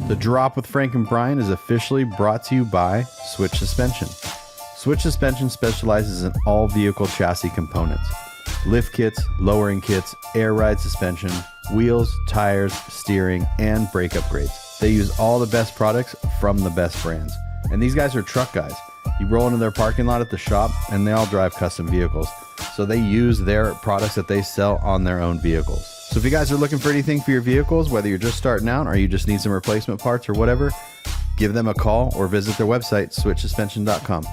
The Drop with Frank and Brian is officially brought to you by Switch Suspension. Switch Suspension specializes in all vehicle chassis components. Lift kits, lowering kits, air ride suspension, wheels, tires, steering, and brake upgrades. They use all the best products from the best brands. And these guys are truck guys. You roll into their parking lot at the shop and they all drive custom vehicles. So they use their products that they sell on their own vehicles. So if you guys are looking for anything for your vehicles, whether you're just starting out or you just need some replacement parts or whatever, give them a call or visit their website, switchsuspension.com.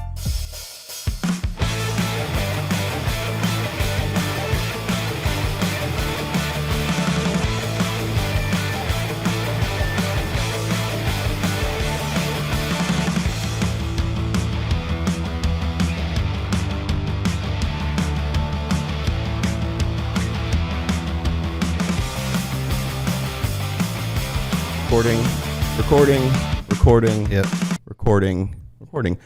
Recording.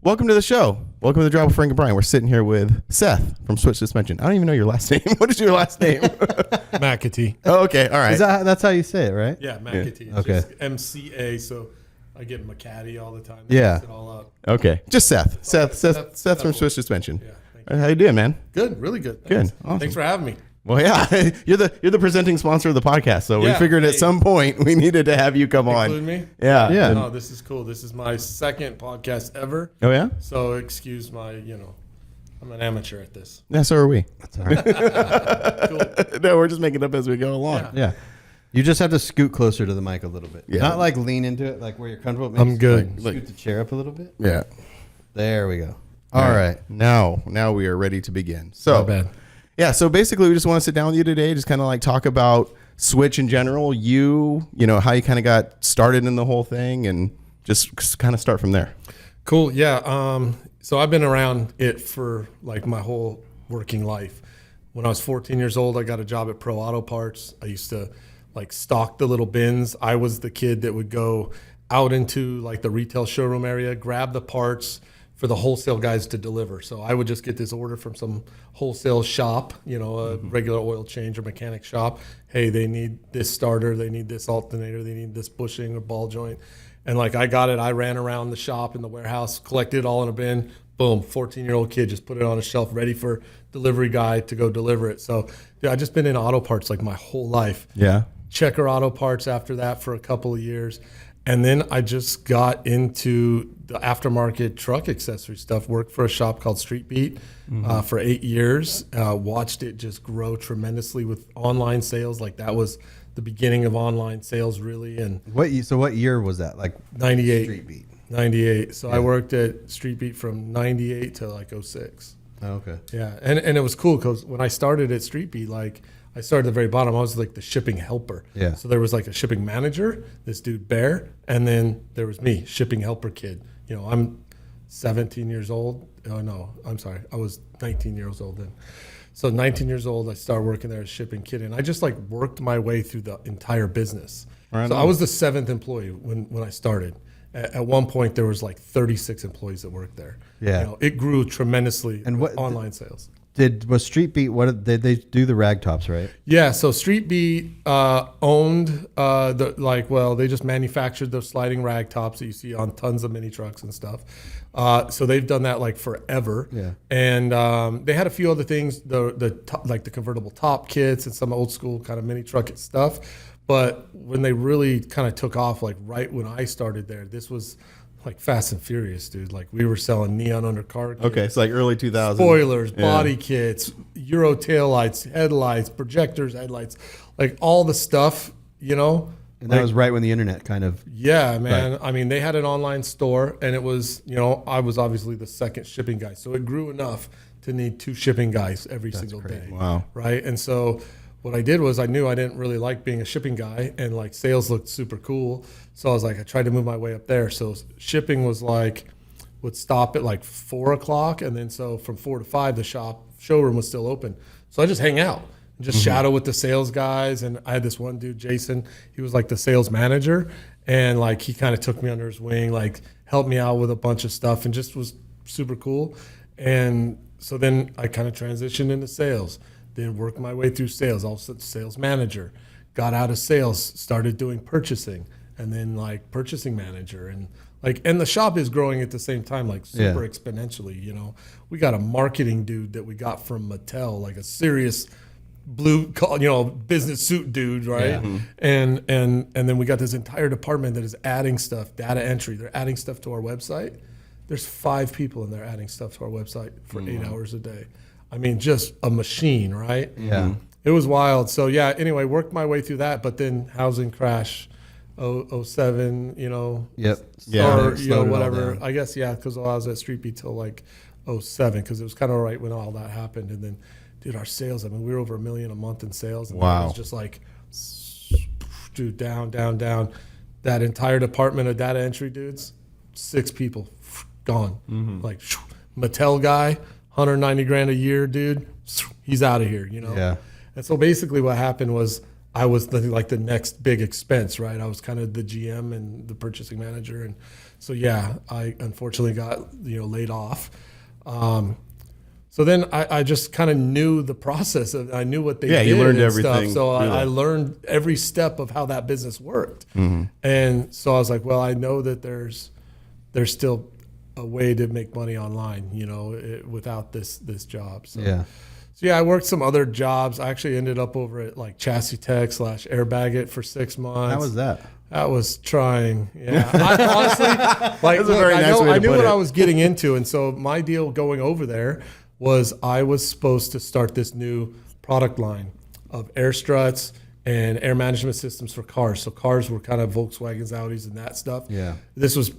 Welcome to the show. Welcome to the Drop with Frank and Brian. We're sitting here with Seth from Switch Suspension. I don't even know your last name. What is your last name? Mcatee. Oh, okay. All right. That's how you say it, right? Yeah, Mcatee. Yeah. Okay. Just MCA, so I get Mcatee all the time. Yeah. Mix it all up. Okay. Just Seth. Okay. Seth from Switch Suspension. Yeah, thank you. How you doing, man? Good, really good. Good. Thanks. Awesome. Thanks for having me. Well, yeah, you're the presenting sponsor of the podcast, so we Yeah, figured at hey. some point we needed to have you come on. Include me? Yeah. Yeah. No, this is cool. This is my second podcast ever. Oh yeah. So excuse my, I'm an amateur at this. Yeah. So are we. That's all right. Cool. No, we're just making it up as we go along. Yeah. Yeah. You just have to scoot closer to the mic a little bit. Yeah. Not like lean into it, like where you're comfortable. Maybe I'm good. Scoot the chair up a little bit. Yeah. There we go. All right. Now we are ready to begin. Not So bad. yeah, so basically we just want to sit down with you today, just kind of like talk about Switch in general, you know, how you kind of got started in the whole thing and just kind of start from there. Cool. Yeah. So I've been around it for like my whole working life. When I was 14 years old, I got a job at Pro Auto Parts. I used to like stock the little bins. I was the kid that would go out into like the retail showroom area, grab the parts for the wholesale guys to deliver. So I would just get this order from some wholesale shop, a regular oil change or mechanic shop. Hey, they need this starter, they need this alternator, they need this bushing or ball joint. And like I got it, I ran around the shop in the warehouse, collected it all in a bin, boom, 14-year-old kid just put it on a shelf ready for delivery guy to go deliver it. So yeah, I just been in auto parts like my whole life. Yeah. Checker Auto Parts after that for a couple of years. And then I just got into the aftermarket truck accessory stuff, worked for a shop called Street Beat for 8 years, watched it just grow tremendously with online sales. Like that was the beginning of online sales really. And What year was that? Like 98. Street Beat. 98. So I worked at Street Beat from 98 to like 06. Oh, okay. Yeah. And it was cool because when I started at Street Beat, like I started at the very bottom. I was like the shipping helper. Yeah. So there was like a shipping manager, this dude Bear, and then there was me, shipping helper kid. I'm 17 years old. Oh no, I'm sorry. I was 19 years old then. So 19 years old, I started working there as shipping kid, and I just like worked my way through the entire business. Right So on. I was the 7th employee when I started. At one point, there was like 36 employees that worked there. Yeah. It grew tremendously. And with what- online sales? Was Street Beat, did they do the rag tops, right? Yeah, so Street Beat owned they just manufactured those sliding rag tops that you see on tons of mini trucks and stuff. So they've done that like forever. Yeah. And they had a few other things, like the convertible top kits and some old school kind of mini truck stuff. But when they really kind of took off, like right when I started there, this was like Fast and Furious, dude. Like we were selling neon undercar kits. Okay, it's like early 2000s. Spoilers, body kits, Euro taillights, headlights, projectors, headlights, like all the stuff, And that was right when the internet kind of. Yeah, man. Right. I mean, they had an online store, and it was, I was obviously the second shipping guy. So it grew enough to need 2 shipping guys every single day. Wow. Right. And so what I did was I knew I didn't really like being a shipping guy, and like sales looked super cool. So I was like, I tried to move my way up there. So shipping was like, would stop at like 4 o'clock. And then so from 4 to 5, the showroom was still open. So I just hang out and just shadow with the sales guys. And I had this one dude, Jason, he was like the sales manager. And like, he kind of took me under his wing, like helped me out with a bunch of stuff and just was super cool. And so then I kind of transitioned into sales, then worked my way through sales, also sales manager, got out of sales, started doing purchasing. and then like purchasing manager, and the shop is growing at the same time, like super exponentially. You know, we got a marketing dude that we got from Mattel, like a serious blue, business suit dude, right? Yeah. And then we got this entire department that is adding stuff, data entry. They're adding stuff to our website. There's 5 people in there adding stuff to our website for 8 hours a day. I mean, just a machine, right? Yeah. It was wild. So yeah, anyway, worked my way through that, but then housing crash, 07, Yep. or Slowed it all whatever. down. I guess because I was at Street Beat till like 07, because it was kind of right when all that happened. And then, dude, our sales, I mean, we were over $1 million a month in sales. And Wow. it was just like, dude, down. That entire department of data entry dudes, 6 people, gone. Like, Mattel guy, 190 grand a year, dude, he's out of here, Yeah. And so basically what happened was I was the next big expense, right? I was kind of the GM and the purchasing manager. And so, yeah, I unfortunately got, laid off. So then I just kind of knew the process of, I knew what they did. You learned and everything. Stuff. So through I that. learned every step of how that business worked. And so I was like, well, I know that there's still a way to make money online, without this job. So, Yeah. So yeah, I worked some other jobs. I actually ended up over at like Chassis Tech / Airbag It for 6 months. How was that? That was trying. Yeah, I honestly, like, That's a very nice way to I knew put what it. I was getting into, and so my deal going over there was I was supposed to start this new product line of air struts and air management systems for cars. So cars were kind of Volkswagens, Audis, and that stuff. Yeah. This is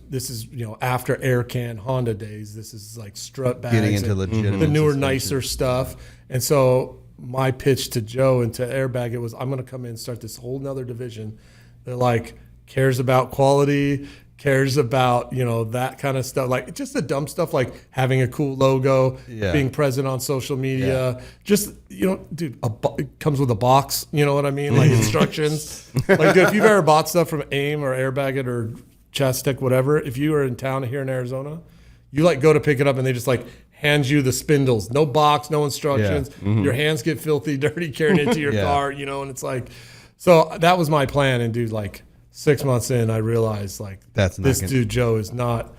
after Aircan Honda days. This is like strut bags, Getting into and legitimate the newer, suspension. nicer stuff. And so my pitch to Joe and to Airbag It was, I'm going to come in and start this whole nother division that like cares about quality, cares about, that kind of stuff. Like just the dumb stuff, like having a cool logo, Yeah. being present on social media, just, dude, it comes with a box, you know what I mean? Like instructions. Like, dude, if you've ever bought stuff from AIM or Airbag It or Chassis Tech, whatever, if you are in town here in Arizona, you like go to pick it up and they just like hand you the spindles, no box, no instructions. Your hands get filthy, dirty carrying it to your Yeah. car, and it's like, so that was my plan. And dude, like 6 months in, I realized like That's not this gonna- dude Joe is not.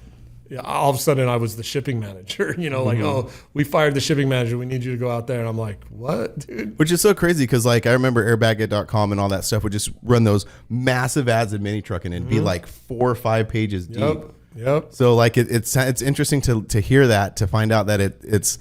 Yeah, all of a sudden I was the shipping manager. Like, oh, we fired the shipping manager. We need you to go out there. And I'm like, what, dude? Which is so crazy because, like, I remember airbagit.com and all that stuff would just run those massive ads in Mini Truck and it'd be like 4 or 5 pages deep. Yep. So, like, it's interesting to hear that, to find out that it's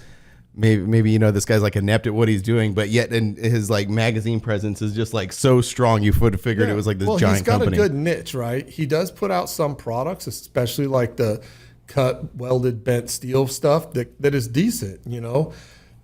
maybe this guy's like inept at what he's doing, but yet in his like magazine presence is just like so strong. You would have figured it was like this giant he's got company. a good niche, right? He does put out some products, especially like the cut, welded, bent steel stuff that is decent,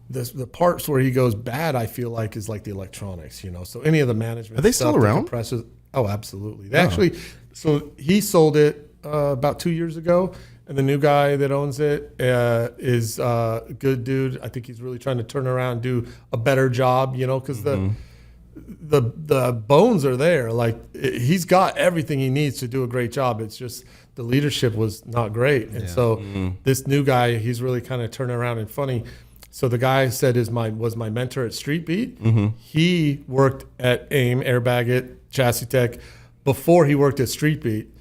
The parts where he goes bad, I feel like, is like the electronics, So any of the management Are they stuff, still the around? compressors, oh, absolutely. They actually, so he sold it about 2 years ago, and the new guy that owns it is a good dude. I think he's really trying to turn around and do a better job, because the bones are there. Like, he's got everything he needs to do a great job. It's just the leadership was not great. And so this new guy, he's really kind of turning around. And funny, so the guy I said was my mentor at Street Beat. He worked at AIM, Airbag It, Chassis Tech before he worked at Street Beat.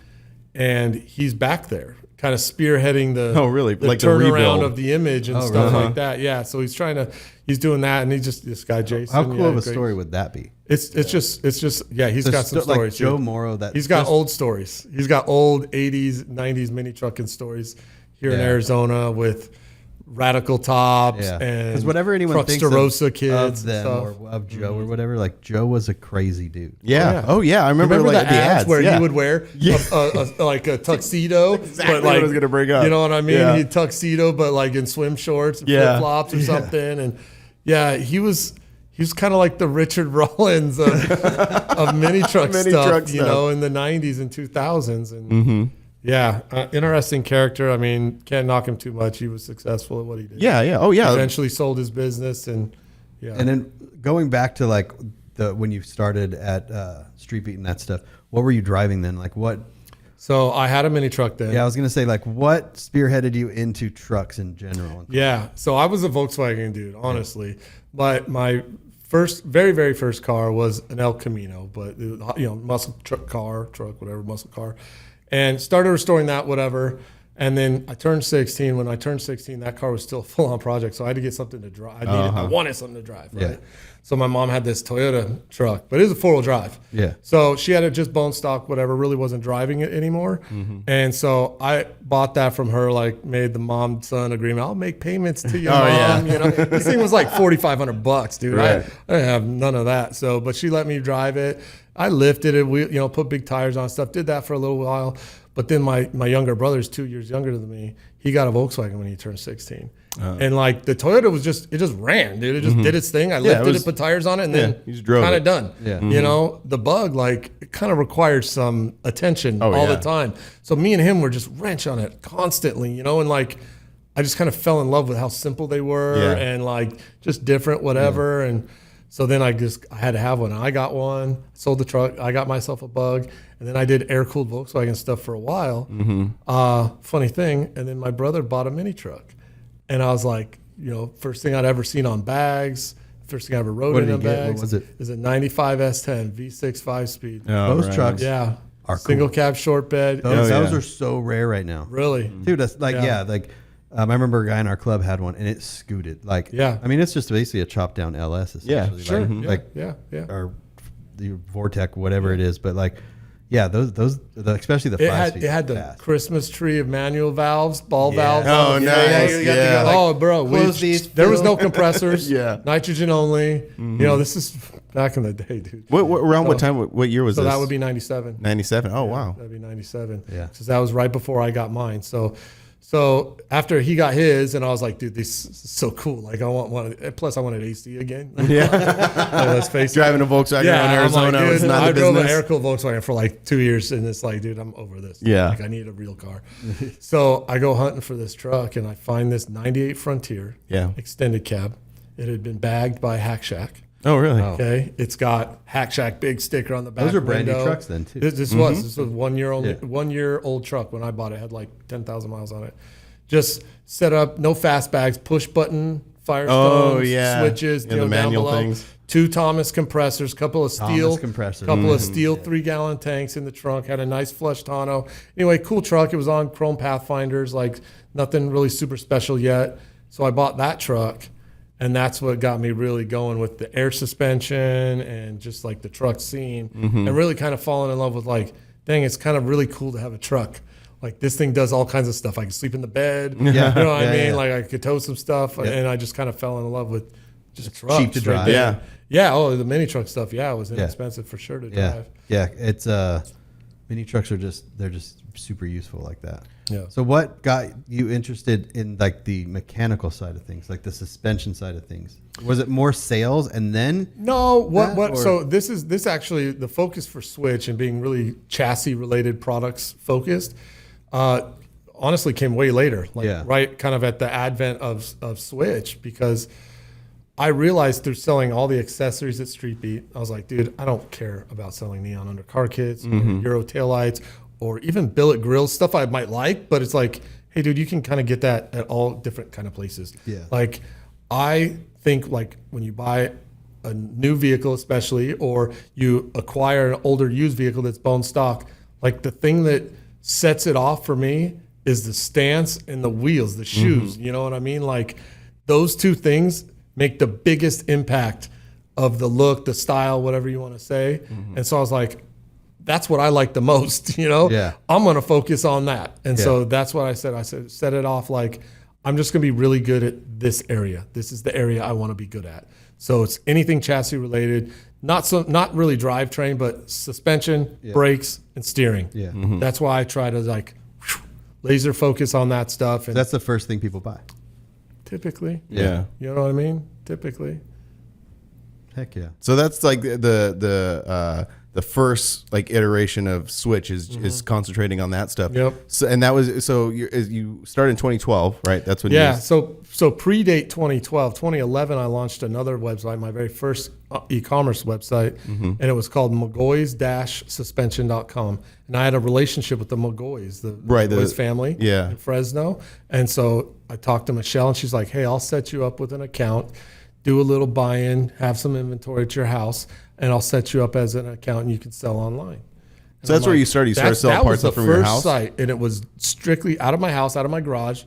And he's back there, kind of spearheading the really? the Like the turnaround rebuild. of the image and stuff like that. Yeah, so he's doing that, and this guy Jason. How cool of a great. story would that be? It's just he's got some Like stories. Joe dude. Morrow, He's got old stories. He's got old 80s, 90s mini trucking stories here in Yeah. Arizona with Radical Tops Yeah, and because whatever anyone thinks Trucksterosa of kids and them stuff. or of Joe or whatever, like Joe was a crazy dude. Yeah. Oh yeah. I remember, Remember like the ads where yeah. he would wear like a tuxedo, exactly but what I like, was gonna bring up. You know what I mean? Yeah. He tuxedo, but like in swim shorts, and Yeah. flip flops or something. And yeah, he was kind of like the Richard Rollins of mini truck Mini stuff, truck stuff. in the 90s and 2000s. And yeah, interesting character. I mean, can't knock him too much. He was successful at what he did. Yeah. Yeah. Oh yeah. Eventually sold his business and yeah. And then going back to like when you started at Street Beat and that stuff, what were you driving then? Like what? So I had a mini truck then. Yeah, I was gonna say like what spearheaded you into trucks in general? Yeah. So I was a Volkswagen dude, honestly. But my very, very first car was an El Camino, but muscle truck, whatever, muscle car, and started restoring that, whatever. And then I turned 16. When I turned 16, that car was still a full-on project, so I had to get something to drive. I wanted something to drive, right? Yeah. So my mom had this Toyota truck, but it was a four-wheel drive. Yeah. So she had it just bone stock, whatever, really wasn't driving it anymore. And so I bought that from her, like made the mom-son agreement. I'll make payments to your mom. You know, this thing was like $4,500, dude. Right. I didn't have none of that. So, but she let me drive it. I lifted it, put big tires on stuff, did that for a little while. But then my younger brother's 2 years younger than me. He got a Volkswagen when he turned 16. And like the Toyota it just ran, dude. It just did its thing. I lifted it, put tires on it, and then you just drove kind it. of done. Yeah. You know, the Bug, like, it kind of required some attention all the time. So me and him were just wrench on it constantly, and like I just kind of fell in love with how simple they were and like just different, whatever. And so then I had to have one. I got one, sold the truck. I got myself a Bug. And then I did air-cooled Volkswagen stuff for a while. Funny thing. And then my brother bought a mini truck. And I was like, first thing I'd ever seen on bags. First thing I ever rode in on bags. What was it? Is a 95 S10 V6 5-speed. Those trucks Yeah. are Single cool. cab short bed. Those are so rare right now. Really? Dude, that's like, I remember a guy in our club had one and it scooted. Like, I mean, it's just basically a chopped down LS essentially. Yeah, sure. Like, or the Vortec, whatever it is. But like, especially the 5-speed. It had the Christmas tree of manual valves, ball valves. Oh, nice. Bro. There was no compressors. Yeah. Nitrogen only. This is back in the day, dude. What year was So this? that would be 97. 97. Oh, wow. That'd be 97. Yeah. Because that was right before I got mine. So after he got his, and I was like, dude, this is so cool. Like, I want one. Plus, I wanted AC again. Yeah. Let's face it. Driving a Volkswagen around Arizona I'm like, was dude, not I the drove an business. air-cooled Volkswagen for like 2 years, and it's like, dude, I'm over this. Yeah. Like, I need a real car. So I go hunting for this truck, and I find this 98 Frontier extended cab. It had been bagged by Hack Shack. Oh, really? Okay, it's got Hack Shack big sticker on the back. Those are brand new window. trucks then, too. This was 1 year old, 1 year old truck when I bought it. It had like 10,000 miles on it. Just set up, no fast bags, push button, Firestones, switches, the manual down below. things. 2 Thomas compressors, couple of steel 3-gallon tanks in the trunk. Had a nice flush tonneau. Anyway, cool truck. It was on chrome Pathfinders, like nothing really super special yet. So I bought that truck. And that's what got me really going with the air suspension and just like the truck scene and really kind of falling in love with like, dang, it's kind of really cool to have a truck. Like this thing does all kinds of stuff. I can sleep in the bed. You know what I mean? Like I could tow some stuff and I just kind of fell in love with just trucks. Cheap to drive. Oh, the mini truck stuff. Yeah, it was inexpensive for sure to drive. Yeah. It's mini trucks they're just super useful like that. Yeah. So what got you interested in like the mechanical side of things, like the suspension side of things? Was it more sales and then? No, so this actually the focus for Switch and being really chassis related products focused, honestly came way later, right kind of at the advent of Switch, because I realized through selling all the accessories at Street Beat, I was like, dude, I don't care about selling neon under car kits, or Euro taillights, or even billet grills, stuff I might like, but it's like, hey, dude, you can kind of get that at all different kind of places. Yeah. Like, I think like when you buy a new vehicle, especially, or you acquire an older used vehicle that's bone stock, like the thing that sets it off for me is the stance and the wheels, the shoes. You know what I mean? Like those two things make the biggest impact of the look, the style, whatever you want to say. And so I was like, that's what I like the most, Yeah. I'm going to focus on that. And so that's what I said. I said, set it off like, I'm just going to be really good at this area. This is the area I want to be good at. So it's anything chassis related, not really drivetrain, but suspension, brakes, and steering. Yeah. That's why I try to like laser focus on that stuff. And That's the first thing people buy. typically, Yeah. you know what I mean? Typically. Heck yeah. So that's like the first like iteration of Switch is concentrating on that stuff. Yep. So and that was you started in 2012, right? That's when So predate 2012, 2011 I launched another website, my very first e-commerce website, and it was called McGoys-suspension.com. And I had a relationship with the McGoys, the McGoys family in Fresno. And so I talked to Michelle and she's like, hey, I'll set you up with an account. do a little buy-in, have some inventory at your house, and I'll set you up as an account and you can sell online. So that's where you started. You started selling parts from your house? That was the first site, and it was strictly out of my house, out of my garage.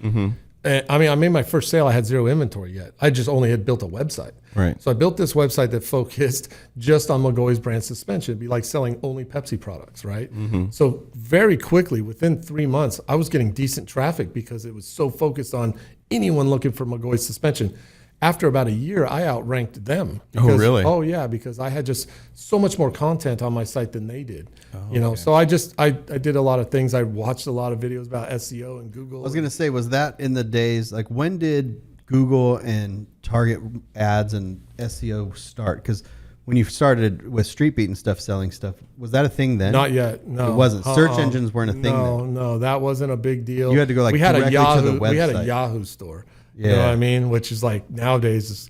And, I mean, I made my first sale. I had zero inventory yet. I just only had built a website. Right. So I built this website that focused just on McGaughy's brand suspension. It'd be like selling only Pepsi products, right? So very quickly, within 3 months, I was getting decent traffic because it was so focused on anyone looking for McGaughy's suspension. After about a year, I outranked them. Because, oh, really? Oh, yeah, because I had just so much more content on my site than they did. You know, so I did a lot of things. I watched a lot of videos about SEO and Google. I was going to say, was that in the days, like when did Google and Target ads and SEO start? Because when you started with Street Beat and stuff, selling stuff, was that a thing then? Not yet. No, it wasn't. Search engines weren't a thing then. No, that wasn't a big deal. You had to go like we had a directly Yahoo, to the website. We had a Yahoo store. Yeah. You know what I mean? Which is like nowadays is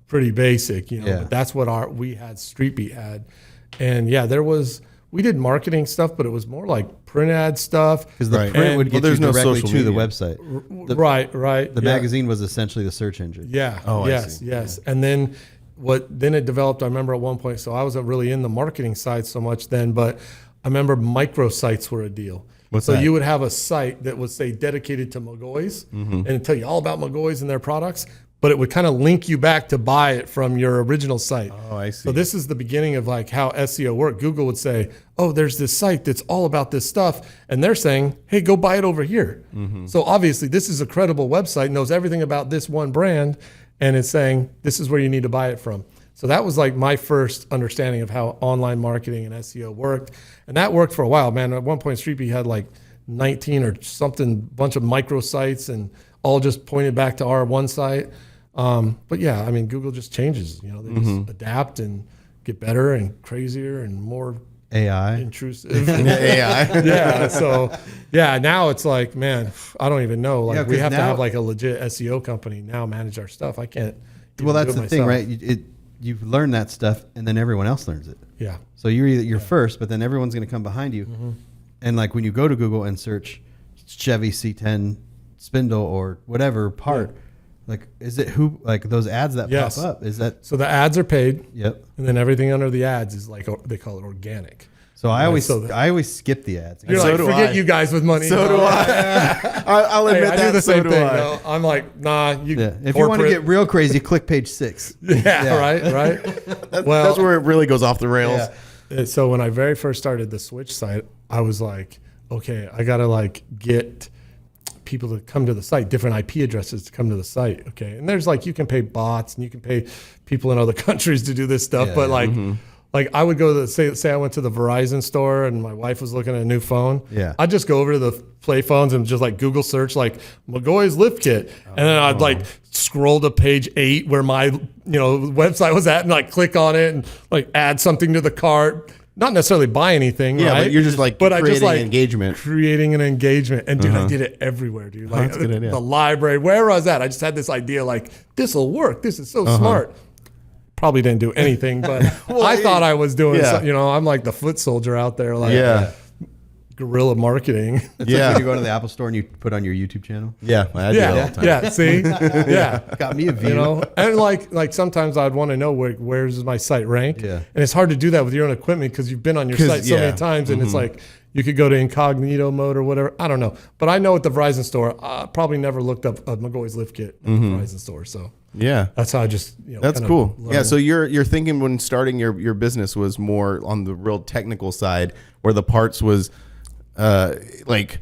pretty basic, you know. Yeah. But that's what we had. Street Beat had, and yeah, we did marketing stuff, but it was more like print ad stuff. Because the print would get you directly to the website. Right. The magazine was essentially the search engine. Yeah. Oh, yes. I see. Yes. And then then it developed. I remember at one point. So I wasn't really in the marketing side so much then, but I remember microsites were a deal. What's so that? you would have a site that was, say, dedicated to McGaughy's and it'd tell you all about McGaughy's and their products, but it would kind of link you back to buy it from your original site. Oh, I see. So this is the beginning of like how SEO worked. Google would say, oh, there's this site that's all about this stuff. And they're saying, hey, go buy it over here. So obviously this is a credible website, knows everything about this one brand, and it's saying, this is where you need to buy it from. So that was like my first understanding of how online marketing and SEO worked. And that worked for a while, man. At one point, Street Beat had like 19 or something, bunch of microsites and all just pointed back to our one site. But yeah, I mean, Google just changes, you know, they just adapt and get better and crazier and more AI. intrusive. AI. Yeah. So yeah, now it's like, man, I don't even know. Like we 'cause have to now- have like a legit SEO company now manage our stuff. I can't. Well, that's do it the thing, myself. right? You've learned that stuff, and then everyone else learns it. Yeah. So you're first, but then everyone's going to come behind you. And like when you go to Google and search Chevy C10 spindle or whatever part, like is it like those ads that Yes. pop up? Is that? So the ads are paid. Yep. And then everything under the ads is like, they call it organic. So I so always skip the ads. You're So like, do forget I. you guys with money. So do I. I'll Hey, admit I that. do the so same do thing. I. No, I'm like, nah, you. Yeah. If you want to get real crazy, click page 6. yeah, right. That's where it really goes off the rails. Yeah. So when I very first started the Switch site, I was like, okay, I gotta like get people to come to the site, different IP addresses to come to the site. Okay, and there's like you can pay bots and you can pay people in other countries to do this stuff, but like. Like I would go to say I went to the Verizon store and my wife was looking at a new phone. Yeah. I'd just go over to the play phones and just like Google search like McGaughy's lift kit. And then I'd like scroll to page 8 where my website was at and like click on it and like add something to the cart. Not necessarily buy anything. Yeah, right? but you're just like creating engagement. Creating an engagement. And dude, I did it everywhere, dude. Like that's a good idea. the library, wherever I was at, I just had this idea like this'll work. This is so smart. Probably didn't do anything, but I thought I was doing, I'm like the foot soldier out there, like guerrilla marketing. It's like when you go to the Apple store and you put on your YouTube channel. Yeah, I do that all the time. Yeah, see? Yeah. Got me a view. And like sometimes I'd want to know where's my site ranked. Yeah. And it's hard to do that with your own equipment because you've been on your site so many times and it's like you could go to incognito mode or whatever. I don't know. But I know at the Verizon store, I probably never looked up a McGaughy's lift kit at the Verizon store. So Yeah. that's how I just, That's kind of cool. learned. Yeah. So you're thinking when starting your business was more on the real technical side, where the parts was like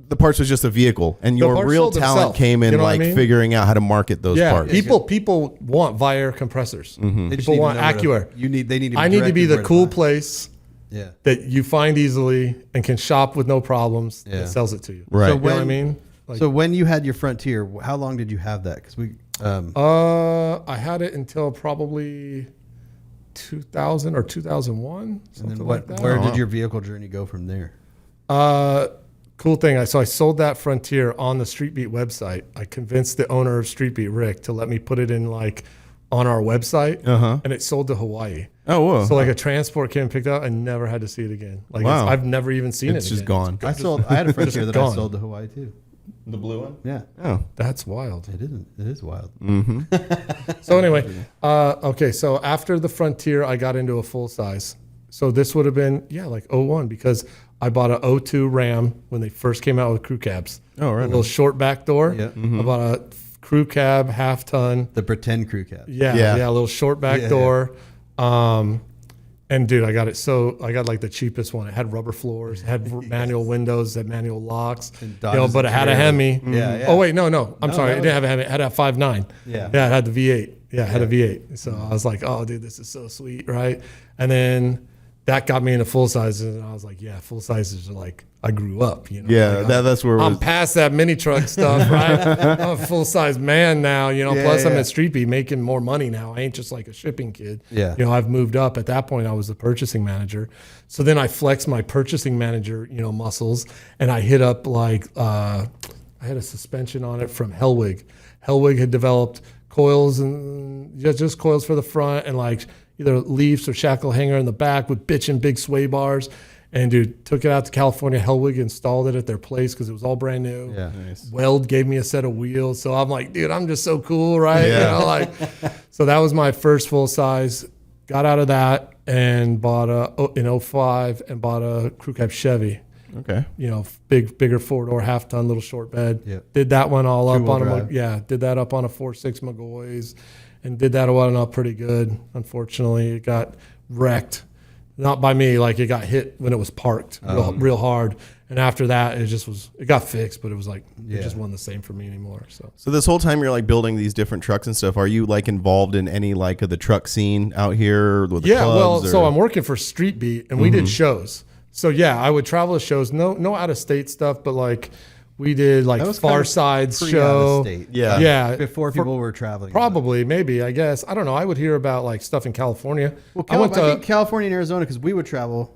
the parts was just a vehicle, and your parts real sold talent themselves. came in You know what like I mean? figuring out how to market those parts. People want Vire compressors. They just People need to want know where to- Acura. They need. I need to be the cool place. place Yeah. that you find easily and can shop with no problems Yeah. that sells it to you. Right. So You know what I when- mean? Like, So when you had your Frontier, how long did you have that? Because we. I had it until probably 2000 or 2001, something And then like that. where did your vehicle journey go from there? Cool thing. I sold that Frontier on the Street Beat website. I convinced the owner of Street Beat, Rick, to let me put it in like on our website, and it sold to Hawaii. Oh, whoa. So like a transport came and picked up. I never had to see it again. Like Wow. I've never even seen it. It's just again. gone. I had a Frontier that I gone. sold to Hawaii too. The blue one? Yeah. Oh. That's wild. It isn't. It is wild. So anyway, okay. So after the Frontier, I got into a full size. So this would have been, like 01 because I bought a 02 Ram when they first came out with crew cabs. Oh, right. A little short back door. Yeah. I bought a crew cab, half ton. The pretend crew cab. Yeah, a little short back door. And dude, I got it. So I got like the cheapest one. It had rubber floors, it had manual windows, it had manual locks, but it had a Hemi. Yeah. Oh wait, no. I'm sorry. It didn't have a Hemi. It had a 5.9. Yeah. Yeah, it had the V8. Yeah, it had a V8. So I was like, oh, dude, this is so sweet, right? And then that got me into full sizes, and I was like, yeah, full sizes are like, I grew up, Yeah, Like, that's where I'm past that mini truck stuff, right? I'm a full size man now, plus I'm at Street Beat making more money now. I ain't just like a shipping kid. Yeah. I've moved up. At that point, I was the purchasing manager. So then I flexed my purchasing manager, muscles, and I hit up like, I had a suspension on it from Hellwig. Hellwig had developed coils and just coils for the front and like either leaves or shackle hanger in the back with bitchin' big sway bars. And dude, took it out to California. Hellwig installed it at their place because it was all brand new. Yeah. Nice. Weld gave me a set of wheels. So I'm like, dude, I'm just so cool, right? Yeah. So that was my first full size. Got out of that and bought in 05 and bought a crew cab Chevy. Okay. Bigger 4-door, half ton, little short bed. Yep. Did that one all up Two-wheel on drive. did that up on a 4.6 McGoy's and did that one up pretty good. Unfortunately, it got wrecked. Not by me, like it got hit when it was parked real hard. And after that, it got fixed, but it was like, it just wasn't the same for me anymore. So this whole time you're like building these different trucks and stuff, are you like involved in any like of the truck scene out here with the clubs? So I'm working for Street Beat and we did shows. So I would travel to shows, no out of state stuff, but like we did like Far Side's show. Yeah. Before people were traveling. Probably, maybe, I guess. I don't know. I would hear about like stuff in California. Well, I think California and Arizona, because we would travel.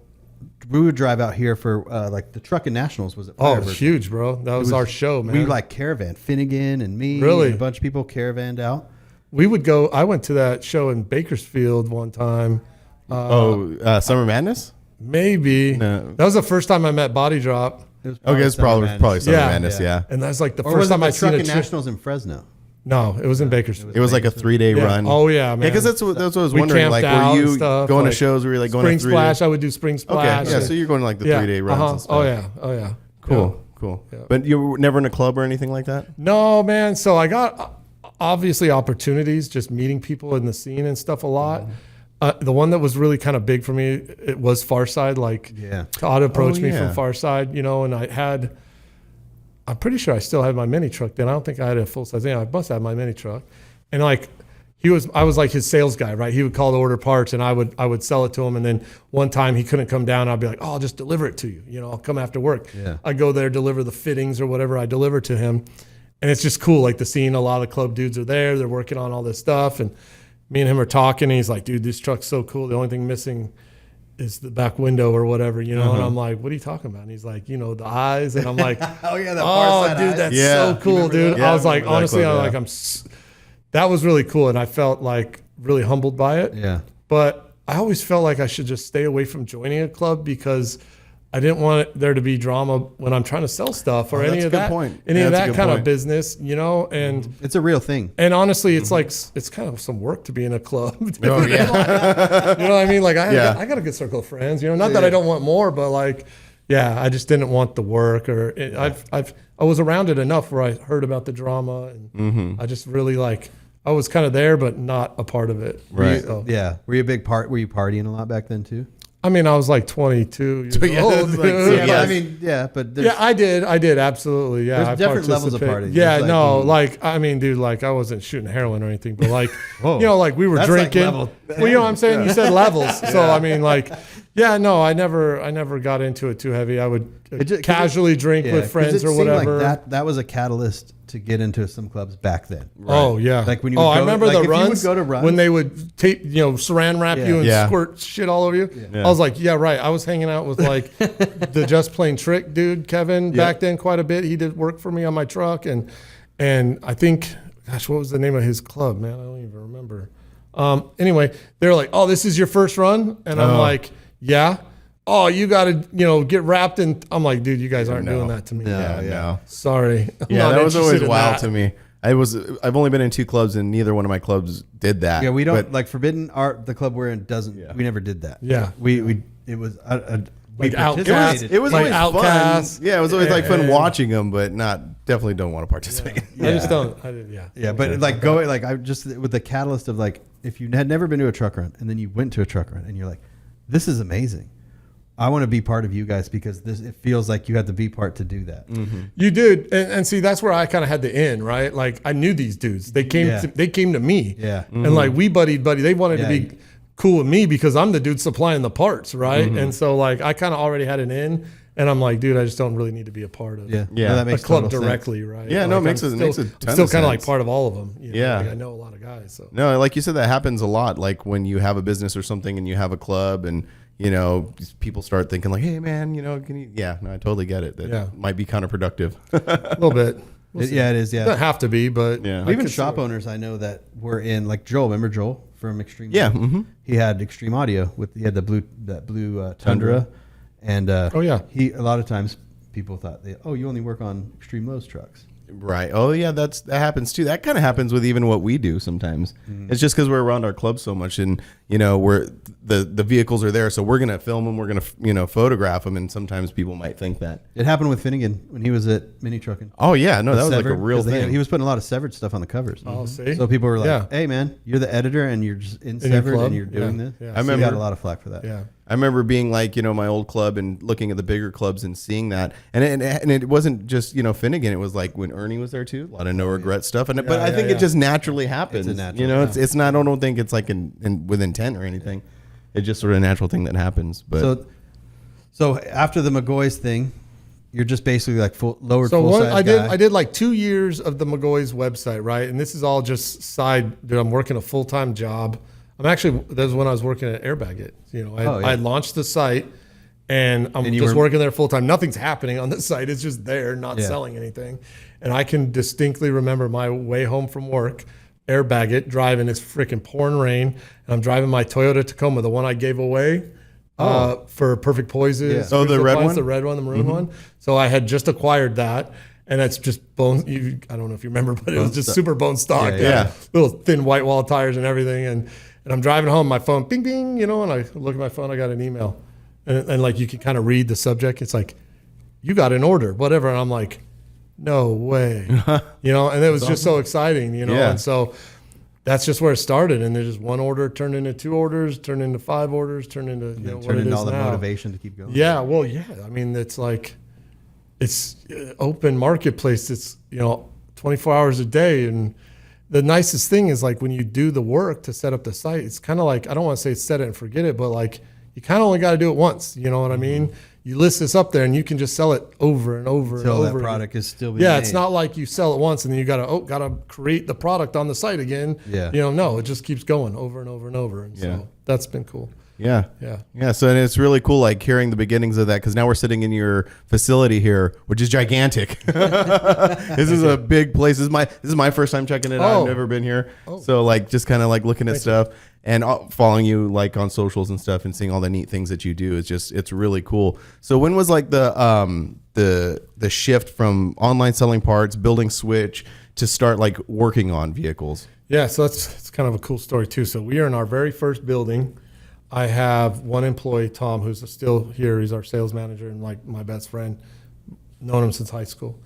We would drive out here for like the Trucking Nationals was at It was huge, bro. That was our show, man. We like caravan. Finnegan and me. Really? And a bunch of people caravanned out. We would go. I went to that show in Bakersfield one time. Summer Madness? Maybe. No. That was the first time I met Body Drop. It's probably Summer Madness, yeah. And that's like the Or first was it time the I seen a Trucking Nationals in Fresno? No, it was in Bakersfield. It was like a 3-day run. Oh yeah, man. Because that's what I was We wondering. camped Like, out were and you stuff, going to like shows? Were you like going Spring to 3 Splash? days? I would do Spring Okay, Splash. yeah. So you're going to like the 3-day runs and stuff. Oh yeah. Cool. Yeah. But you were never in a club or anything like that? No, man. So I got obviously opportunities, just meeting people in the scene and stuff a lot. The one that was really kind of big for me, it was Farside. Like, Todd approached me from Farside, and I'm pretty sure I still had my mini truck then. I don't think I had a full size. I must have my mini truck, and like I was like his sales guy, right? He would call to order parts, and I would sell it to him. And then one time he couldn't come down, I'd be like, "Oh, I'll just deliver it to you. I'll come after work." Yeah. I go there, deliver the fittings or whatever I deliver to him, and it's just cool. Like the scene, a lot of the club dudes are there. They're working on all this stuff, and me and him are talking. And he's like, "Dude, this truck's so cool. The only thing missing is the back window or whatever, And I'm like, "What are you talking about?" And he's like, "The eyes." And I'm like, Oh yeah, dude, that's so cool, dude." Yeah, I was like, honestly, club, that was really cool, and I felt like really humbled by it. Yeah. But I always felt like I should just stay away from joining a club because I didn't want there to be drama when I'm trying to sell stuff or any of that, any of that kind of business, And It's a real thing. and honestly, it's like it's kind of some work to be in a club. Oh, yeah. You know what I mean? Like I got a good circle of friends. Not that I don't want more, but like, yeah, I just didn't want the work. Or I was around it enough where I heard about the drama, and I just really I was kind of there, but not a part of it. Right. So, Yeah. Were you partying a lot back then too? I mean, I was like 22 years old. like, dude. Yeah, I mean, yeah, but Yeah, I did, absolutely. Yeah, There's different levels of participated. partying. Yeah, There's no, like- I mean, dude, I wasn't shooting heroin or anything, but Whoa. like we were That's like drinking. level. Well, you know what I'm saying? You said levels, so I mean, no, I never got into it too heavy. I would casually drink with 'cause friends it or seemed whatever. Like that was a catalyst to get into some clubs back then. Oh yeah, Like when you would I go- remember like the if you would runs, go to runs- when they would tape, saran wrap you and Yeah. squirt shit all over you. I was like, yeah, right. I was hanging out with the Just Plain Trick dude, Kevin, back then quite a bit. He did work for me on my truck, and I think, gosh, what was the name of his club, man? I don't even remember. Anyway, they're like, "Oh, this is your first run," and I'm like, "Yeah." oh, you got to, get wrapped in. I'm like, dude, you guys aren't doing that to me. No. Sorry. Yeah, that was always wild to me. I've only been in 2 clubs and neither one of my clubs did that. Yeah, we don't like Forbidden Art. The club we're in doesn't. Yeah. We never did that. Yeah, it was like Outcast. It was like always Outcast. fun. Yeah, it was always like fun watching them, but definitely don't want to participate. I just don't. Yeah, but like going like I just with the catalyst of like if you had never been to a truck run and then you went to a truck run and you're like, this is amazing. I want to be part of you guys because it feels like you had to be part to do that. Mm-hmm. You did, and see that's where I kind of had to end, right? Like I knew these dudes. They came to me. Yeah, and like we buddy. They wanted to be cool with me because I'm the dude supplying the parts, right? And so like I kind of already had an in, and I'm like, dude, I just don't really need to be a part of no, that makes a club total directly, sense. right? Yeah, like, no, it makes a ton of still kind of like sense. part of all of them. Yeah. I know a lot of guys. So No, like you said, that happens a lot. Like when you have a business or something and you have a club and people start thinking like, hey man, can you? Yeah, no, I totally get it. That might be counterproductive. a little bit. It is. Yeah, It doesn't have to be, but Yeah. Even shop owners I know that were in like Joel. Remember Joel from Extreme? Yeah, Audio? He had Extreme Audio he had the blue Tundra, and he a lot of times people thought you only work on Extreme Lows trucks. Right. Oh yeah, that happens too. That kind of happens with even what we do sometimes. It's just because we're around our club so much, and we're the vehicles are there, so we're gonna film them, we're gonna photograph them, and sometimes people might think that It happened with Finnegan when he was at Mini Trucking. Oh yeah, no, that was like a Severed, real 'cause thing. he was putting a lot of Severed stuff on the covers. I'll see. So people were like, Yeah. "Hey man, you're the editor and you're just in your Severed club? and you're doing Yeah. this." Yeah. I remember got a lot of flack for that. Yeah. I remember being like, my old club and looking at the bigger clubs and seeing that, and it wasn't just Finnegan. It was like when Ernie was there too. A lot of no regret stuff, but I think it just naturally happens. It's a natural, it's not. I don't think it's like with intent or anything. It's just sort of a natural thing that happens. But so after the McGoy's thing, you're just basically like lowered So full size I did like 2 years of the McGoy's website, right? And this is all just side. Dude, I'm working a full-time job. That was when I was working at Airbag It. I launched the site, and I'm just working there full time. Nothing's happening on the site. It's just there, not selling anything. And I can distinctly remember my way home from work, Airbag It, driving. It's freaking pouring rain, and I'm driving my Toyota Tacoma, the one I gave away for Perfect Poises. Oh, the red one? The red one, the maroon one. So I had just acquired that. And that's just bone. I don't know if you remember, but it was just super bone stock. Yeah. Little thin white wall tires and everything. And I'm driving home, my phone, bing, bing, and I look at my phone, I got an email. And like you can kind of read the subject. It's like, you got an order, whatever. And I'm like, no way. And it was just so exciting, Yeah. And so that's just where it started. And there's just one order turned into 2 orders, turned into 5 orders, turned into what turned it into is all the now. motivation to keep going. Yeah, well, yeah. I mean, it's like, it's open marketplace. It's 24 hours a day, and the nicest thing is like when you do the work to set up the site, it's kind of like, I don't want to say set it and forget it, but like you kind of only got to do it once. You know what I mean? You list this up there and you can just sell it over and over Until and over. that product is still being Yeah, made. it's not like you sell it once and then you gotta create the product on the site again. Yeah. No, it just keeps going over and over and over. And so that's been cool. Yeah. Yeah. Yeah. So and it's really cool, like hearing the beginnings of that, because now we're sitting in your facility here, which is gigantic. This is a big place. This is my first time checking it out. I've never been here. So like just kind of like looking at stuff and following you like on socials and stuff and seeing all the neat things that you do is it's really cool. So when was like the shift from online selling parts, building Switch to start like working on vehicles? Yeah. So it's kind of a cool story too. So we are in our very first building. I have one employee, Tom, who's still here. He's our sales manager and like my best friend. Known him since high school.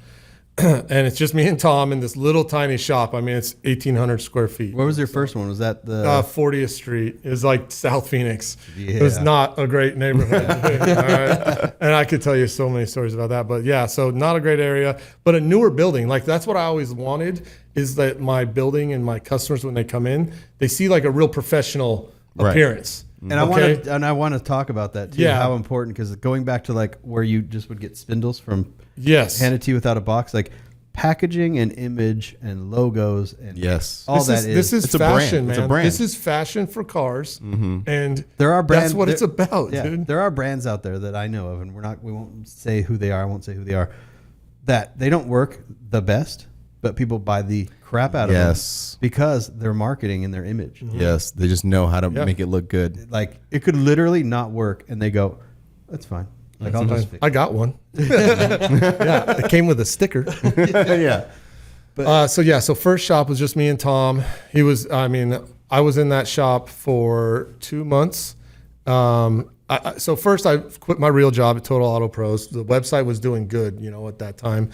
And it's just me and Tom in this little tiny shop. I mean, it's 1,800 square feet. What was your first one? Was that the 40th Street? It was like South Phoenix. Yeah. It was not a great neighborhood. All right? And I could tell you so many stories about that. But yeah, so not a great area, but a newer building. Like that's what I always wanted, is that my building and my customers, when they come in, they see like a real professional appearance. And I want to talk about that too. Yeah. How important, because going back to like where you just would get spindles from handed to you without a box, like packaging and image and logos and all this is it's fashion, a brand. man. It's a brand. This is fashion for cars, and there are brands. That's what it's about, dude. There are brands out there that I know of, and we won't say who they are. I won't say who they are. That they don't work the best, but people buy the crap out of them because their marketing and their image. Yes, they just know how to make it look good. Like it could literally not work, and they go, That's fine. Like I'll just fix I got one. Yeah, it came with a sticker. Yeah. So first shop was just me and Tom. I was in that shop for 2 months. So first I quit my real job at Total Auto Pros. The website was doing good, at that time,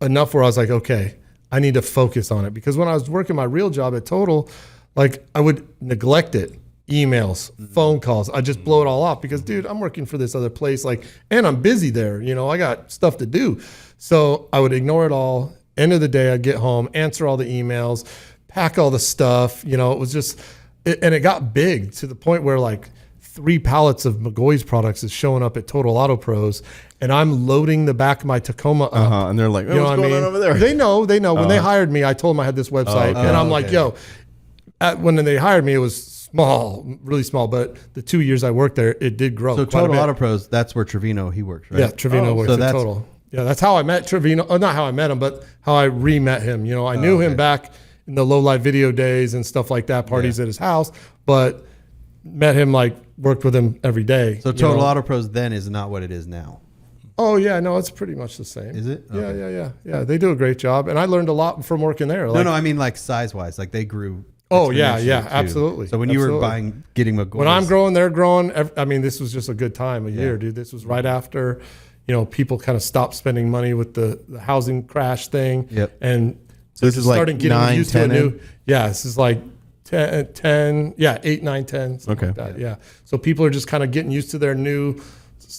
enough where I was like, okay, I need to focus on it, because when I was working my real job at Total, like I would neglect it. Emails, phone calls, I just blow it all off because, dude, I'm working for this other place, and I'm busy there. I got stuff to do. So I would ignore it all. End of the day, I'd get home, answer all the emails, pack all the stuff. It was just, and it got big to the point where 3 pallets of McGawee's products is showing up at Total Auto Pros, and I'm loading the back of my Tacoma up. And they're like, oh, what's going on over there? They know. When they hired me, I told them I had this website, and I'm like, yo, when they hired me, it was small, really small, but the 2 years I worked there, it did grow. So Total Auto Pros, that's where Trevino, he works, right? Yeah, Trevino works at Total. Yeah, that's how I met Trevino. Not how I met him, but how I re-met him. I knew him back in the low life video days and stuff like that, parties at his house, but met him, worked with him every day. So Total Auto Pros then is not what it is now. Oh yeah, no, it's pretty much the same. Is it? Okay. Yeah. They do a great job, and I learned a lot from working there. No, I mean size wise, they grew. Oh yeah, too. absolutely. So when you were getting McGawee's, when I'm growing, they're growing. This was just a good time of year, dude. This was right after, people kind of stopped spending money with the housing crash thing. Yep. And so this is starting getting 9, used 10 to a new. Yeah, this is 10. Yeah, 8, 9, 10. Okay. Like that, yeah. So people are just kind of getting used to their new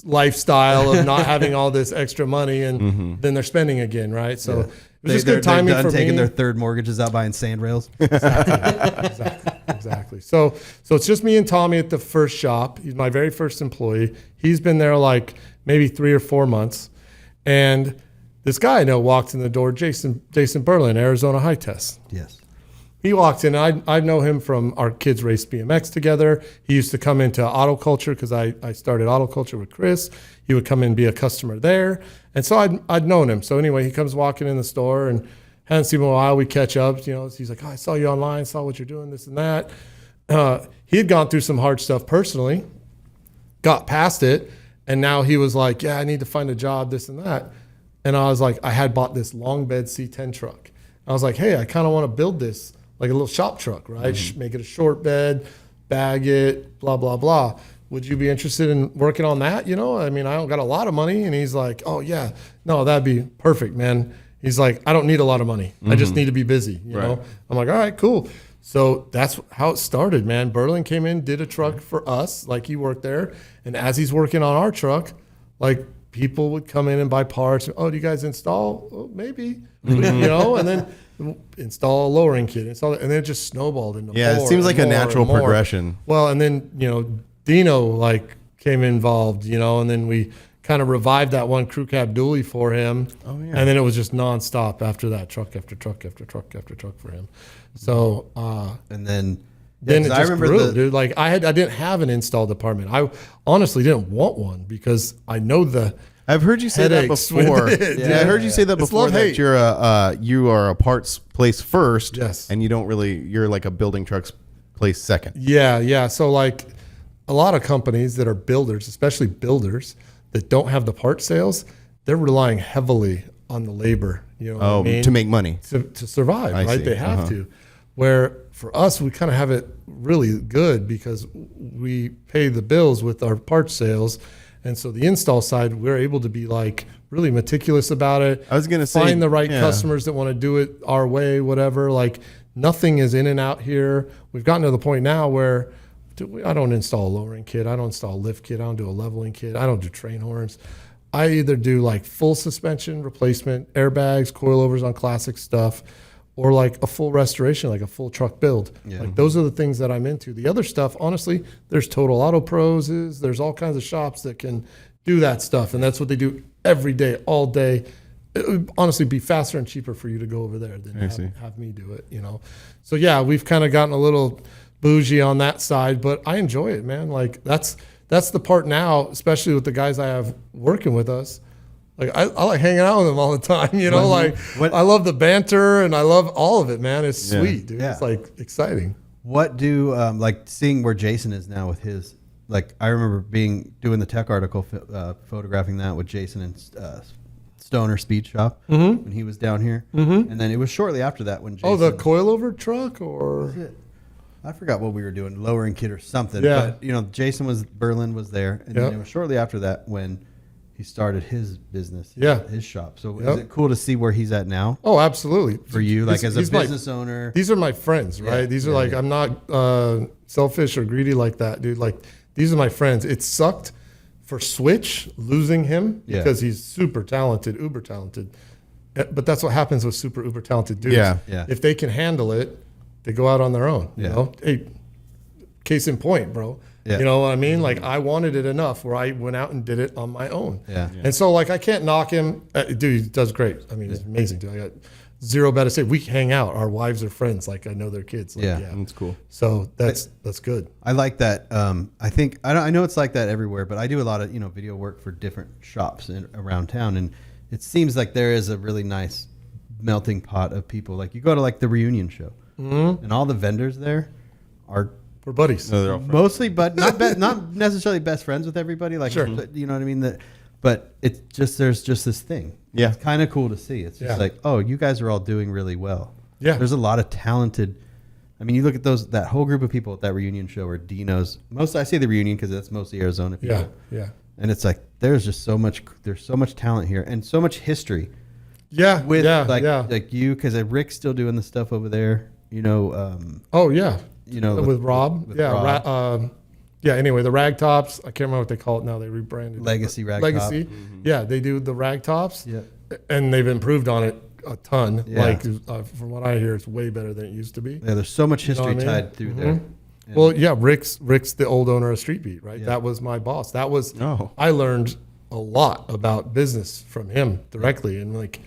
lifestyle of not having all this extra money, and then they're spending again, right? So. Yeah. It was just good timing for me. Taking their third mortgages out buying sand rails. Exactly. So it's just me and Tommy at the first shop. He's my very first employee. He's been there maybe 3 or 4 months. And this guy I know walked in the door, Jason Berlin, Arizona High Test. Yes. He walked in. I know him from our kids race BMX together. He used to come into auto culture because I started auto culture with Chris. He would come in and be a customer there. And so I'd known him. So anyway, he comes walking in the store and hadn't seen him in a while. We catch up. He's like, oh, I saw you online, saw what you're doing, this and that. He had gone through some hard stuff personally, got past it. And now he was like, yeah, I need to find a job, this and that. And I was like, I had bought this long bed C10 truck. I was like, hey, I kind of want to build this like a little shop truck, right? Make it a short bed, bag it, blah, blah, blah. Would you be interested in working on that? I don't got a lot of money. And he's like, oh yeah, no, that'd be perfect, man. He's like, I don't need a lot of money. I just need to be busy, you know? I'm like, all right, cool. So that's how it started, man. Berlin came in, did a truck for us, he worked there. And as he's working on our truck, people would come in and buy parts. Oh, do you guys install? Oh, maybe, and then install a lowering kit, and then it just snowballed into more. It seems like a natural progression. Well, and then Dino came involved, and then we kind of revived that one crew cab dually for him. Oh yeah. And then it was just nonstop after that, truck after truck after truck after truck for him. So and then it just grew, dude. I didn't have an install department. I honestly didn't want one because I know I've heard you say that before. I heard you say that before. That you are a parts place first, yes, and you're like a building trucks place second. Yeah. So a lot of companies that are builders, especially builders that don't have the part sales, they're relying heavily on the labor. To make money to survive, right? They have to. Where for us, we kind of have it really good because we pay the bills with our parts sales. And so the install side, we're able to be really meticulous about it. I was going to say, find the right customers that want to do it our way, whatever. Nothing is in and out here. We've gotten to the point now where I don't install a lowering kit. I don't install a lift kit. I don't do a leveling kit. I don't do train horns. I either do full suspension replacement, airbags, coilovers on classic stuff, or a full restoration, a full truck build. Yeah. Those are the things that I'm into. The other stuff, honestly, there's Total Auto Pros. There's all kinds of shops that can do that stuff. And that's what they do every day, all day. It would honestly be faster and cheaper for you to go over there than have me do it, So yeah, we've kind of gotten a little bougie on that side, but I enjoy it, man. That's the part now, especially with the guys I have working with us. I like hanging out with them all the time, I love the banter and I love all of it, man. It's sweet, dude. Yeah. It's exciting. What do, seeing where Jason is now with his like I remember doing the tech article, photographing that with Jason and Stoner Speed Shop when he was down here, and then it was shortly after that when Jason, the coilover truck, or I forgot what we were doing, lowering kit or something. Yeah. But Berlin was there, and then it was shortly after that when he started his business, his shop. So is it cool to see where he's at now? Oh, absolutely. For you, like as a business owner. These are my friends, right? These are I'm not selfish or greedy like that, dude. Like these are my friends. It sucked for Switch losing him because he's super talented, uber talented. But that's what happens with super uber talented dudes. Yeah. If they can handle it, they go out on their own. You know? Hey, case in point, bro. Yeah. You know what I mean? Like I wanted it enough where I went out and did it on my own. Yeah. And so like I can't knock him. Dude, he does great. I mean, it's amazing, dude. I got zero bad to say. We hang out. Our wives are friends. Like I know their kids. Like, That's cool. So that's good. I like that. I know it's like that everywhere, but I do a lot of video work for different shops around town, and it seems like there is a really nice melting pot of people. Like you go to like the reunion show, and all the vendors there are. We're buddies. No, they're all friends. Mostly, but not necessarily best friends with everybody. Like, Sure. but you know what I mean? But it's just there's just this thing. Yeah. It's kind of cool to see. It's just like, oh, you guys are all doing really well. Yeah. There's a lot of talented. I mean, you look at that whole group of people at that reunion show, or Dino's. I say the reunion because that's mostly Arizona people. Yeah. And it's like there's so much talent here and so much history. Yeah. With yeah. like you, because Rick's still doing the stuff over there. Oh yeah. With Rob. Rob. Anyway, the rag tops, I can't remember what they call it now. They rebranded Legacy rag Legacy. top. Yeah, they do the rag tops. Yeah. And they've improved on it a ton. Yeah. Like from what I hear, it's way better than it used to be. Yeah, there's so much history what I mean? tied through there. And Well, yeah, Rick's the old owner of Street Beat, right? Yeah. That was my boss. That was Oh. I learned a lot about business from him directly. And like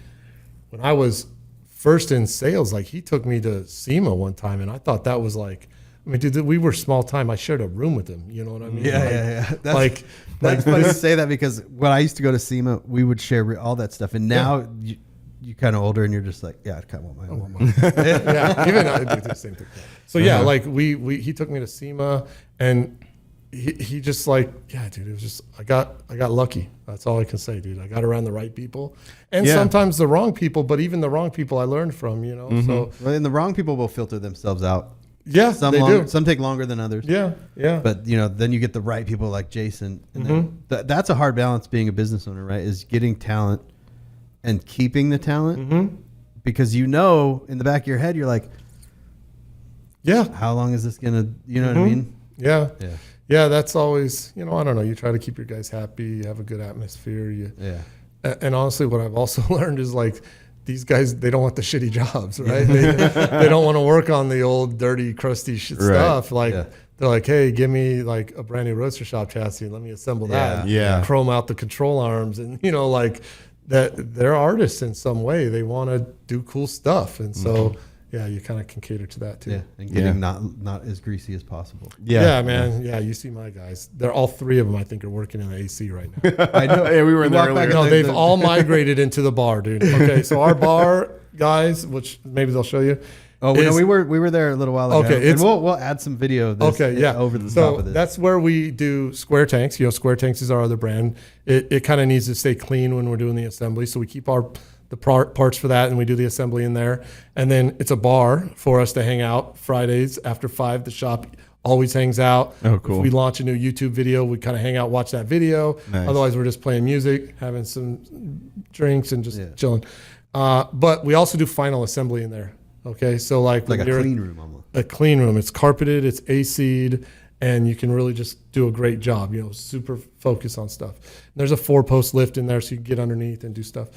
when I was first in sales, like he took me to SEMA one time, and I thought that was like, I mean, dude, we were small time. I shared a room with him. You know what I mean? Yeah. That's That's funny to say that because when I used to go to SEMA, we would share all that stuff. And now you kind of older and you're just like, yeah, I kind of want my own. Yeah, even I do the same thing. So yeah, like he took me to SEMA, and he just like, yeah, dude, it was just I got lucky. That's all I can say, dude. I got around the right people, and sometimes the wrong people, but even the wrong people I learned from. So Well, and the wrong people will filter themselves out. yeah, they do. Some take longer than others. Yeah. But then you get the right people like Jason, and then that's a hard balance being a business owner, right? Is getting talent and keeping the talent, because in the back of your head you're like, yeah, how long is this gonna? You know what I mean? yeah. Yeah. Yeah, that's always, I don't know. You try to keep your guys happy. You have a good atmosphere. Yeah. And honestly, what I've also learned is like these guys, they don't want the shitty jobs, right? They don't want to work on the old dirty, crusty shit stuff. Like they're like, hey, give me like a brand new roadster shop chassis and let me assemble that. Yeah. And chrome out the control arms, and like that. They're artists in some way. They want to do cool stuff, and so. Yeah, you kind of can cater to that too. Yeah, and getting not as greasy as possible. Yeah, man. Yeah, you see my guys. They're all three of them. I think are working in the AC right now. I know. Yeah, we were in there walk back earlier. No, they've all migrated into the bar, dude. Okay, so our bar guys, which maybe they'll show you. Oh, no, we were there a little while ago. Okay, and we'll add some video of this over the top of this. That's where we do square tanks. Square tanks is our other brand. It kind of needs to stay clean when we're doing the assembly, so we keep the parts for that, and we do the assembly in there. And then it's a bar for us to hang out Fridays after 5. The shop always hangs out. Oh, cool. If we launch a new YouTube video, we kind of hang out, watch that video. Nice. Otherwise, we're just playing music, having some drinks, and just chilling. But we also do final assembly in there. Okay, so like a clean room almost. A clean room. It's carpeted, it's AC'd, and you can really just do a great job. Super focus on stuff. And there's a 4-post lift in there, so you can get underneath and do stuff.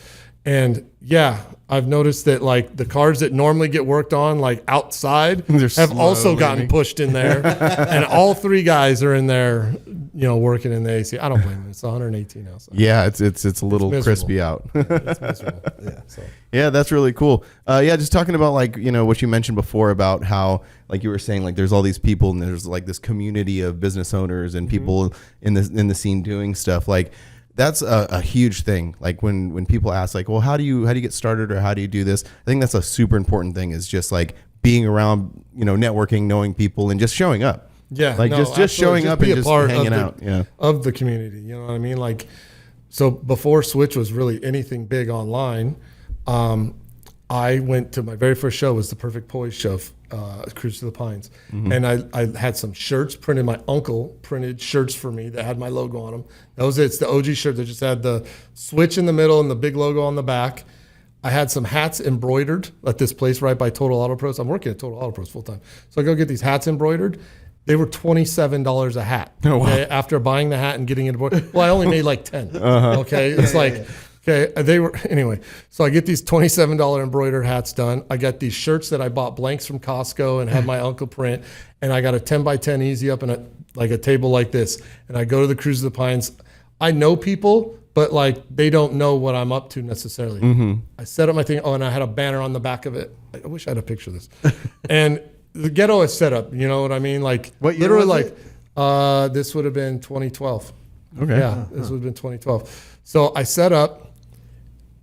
And yeah, I've noticed that like the cars that normally get worked on like outside have also gotten pushed in there, and all 3 guys are in there, working in the AC. I don't blame them. It's 118 outside. Yeah, it's a little crispy out. It's miserable. Yeah. So. Yeah, that's really cool. Just talking about like, what you mentioned before about how, like you were saying, like there's all these people and there's like this community of business owners and people in the scene doing stuff. Like that's a huge thing. Like when people ask like, well, how do you get started or how do you do this? I think that's a super important thing, is just like being around, networking, knowing people, and just showing up. Yeah, Like just absolutely. showing up be and a just part hanging of out. Yeah. of the community. You know what I mean? Like, so before Switch was really anything big online, I went to my very first show was the Perfect Poise show, Cruise to the Pines, and I had some shirts printed. My uncle printed shirts for me that had my logo on them. That was it. It's the OG shirt that just had the Switch in the middle and the big logo on the back. I had some hats embroidered at this place right by Total Auto Pros. I'm working at Total Auto Pros full time. So I go get these hats embroidered. They were $27 a hat. Oh, wow. Okay? After buying the hat and getting it embroidered. Well, I only made like 10. Okay. It's okay. They were, anyway. So I get these $27 embroidered hats done. I got these shirts that I bought blanks from Costco and had my uncle print. And I got a 10 by 10 easy up and a table like this. And I go to the Cruise of the Pines. I know people, but like they don't know what I'm up to necessarily. I set up my thing. Oh, and I had a banner on the back of it. I wish I had a picture of this. And the ghetto is set up. You know what I mean? Like What year literally, was like this would have been 2012. Okay. Yeah, this would have been 2012. So I set up,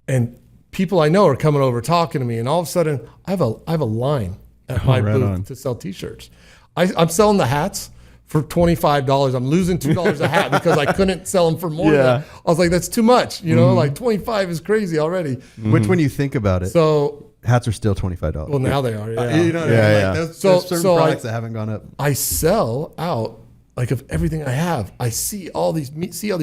and people I know are coming over talking to me, and all of a sudden I have a line at my right booth on. to sell T-shirts. I'm selling the hats for $25. I'm losing $2 a hat because I couldn't sell them for more than that. I was like, that's too much. You know, like 25 is crazy already. Which, when you think about it, So, hats are still $25. well, now they are. Yeah. You know what I mean? Yeah, Like, yeah. there's So- certain so products that haven't gone up. I sell out like of everything I have. I see all these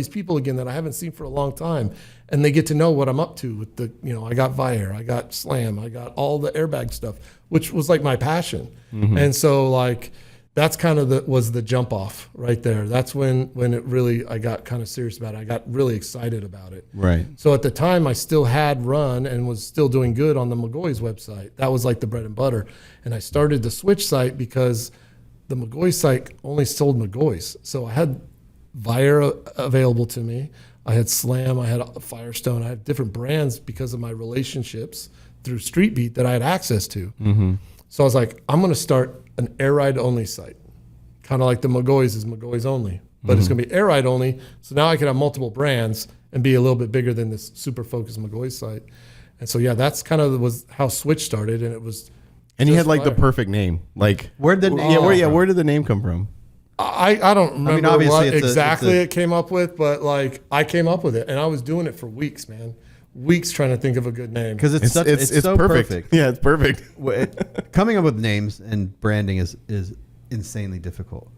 people again that I haven't seen for a long time, and they get to know what I'm up to with the, you know, I got Vire, I got Slam, I got all the airbag stuff, which was like my passion. And so like that's kind of was the jump off right there. That's when it really, I got kind of serious about it. I got really excited about it. Right. So at the time, I still had run and was still doing good on the McGoy's website. That was like the bread and butter. And I started the Switch site because the McGoy site only sold McGoy's. So I had Vire available to me. I had Slam, I had Firestone, I had different brands because of my relationships through Street Beat that I had access to. So I was like, I'm going to start an air ride only site. Kind of like the McGoy's is McGoy's only, but it's going to be air ride only. So now I can have multiple brands and be a little bit bigger than this super focused McGoy's site. And so, yeah, that's kind of was how Switch started. And it was, And you had just like the fire. perfect name. Like Where'd the where did the name come from? I don't remember obviously what it's exactly a- it came up with, but like I came up with it, and I was doing it for weeks, man. Weeks trying to think of a good name. Because it's so perfect. Yeah, it's perfect. Coming up with names and branding is insanely difficult.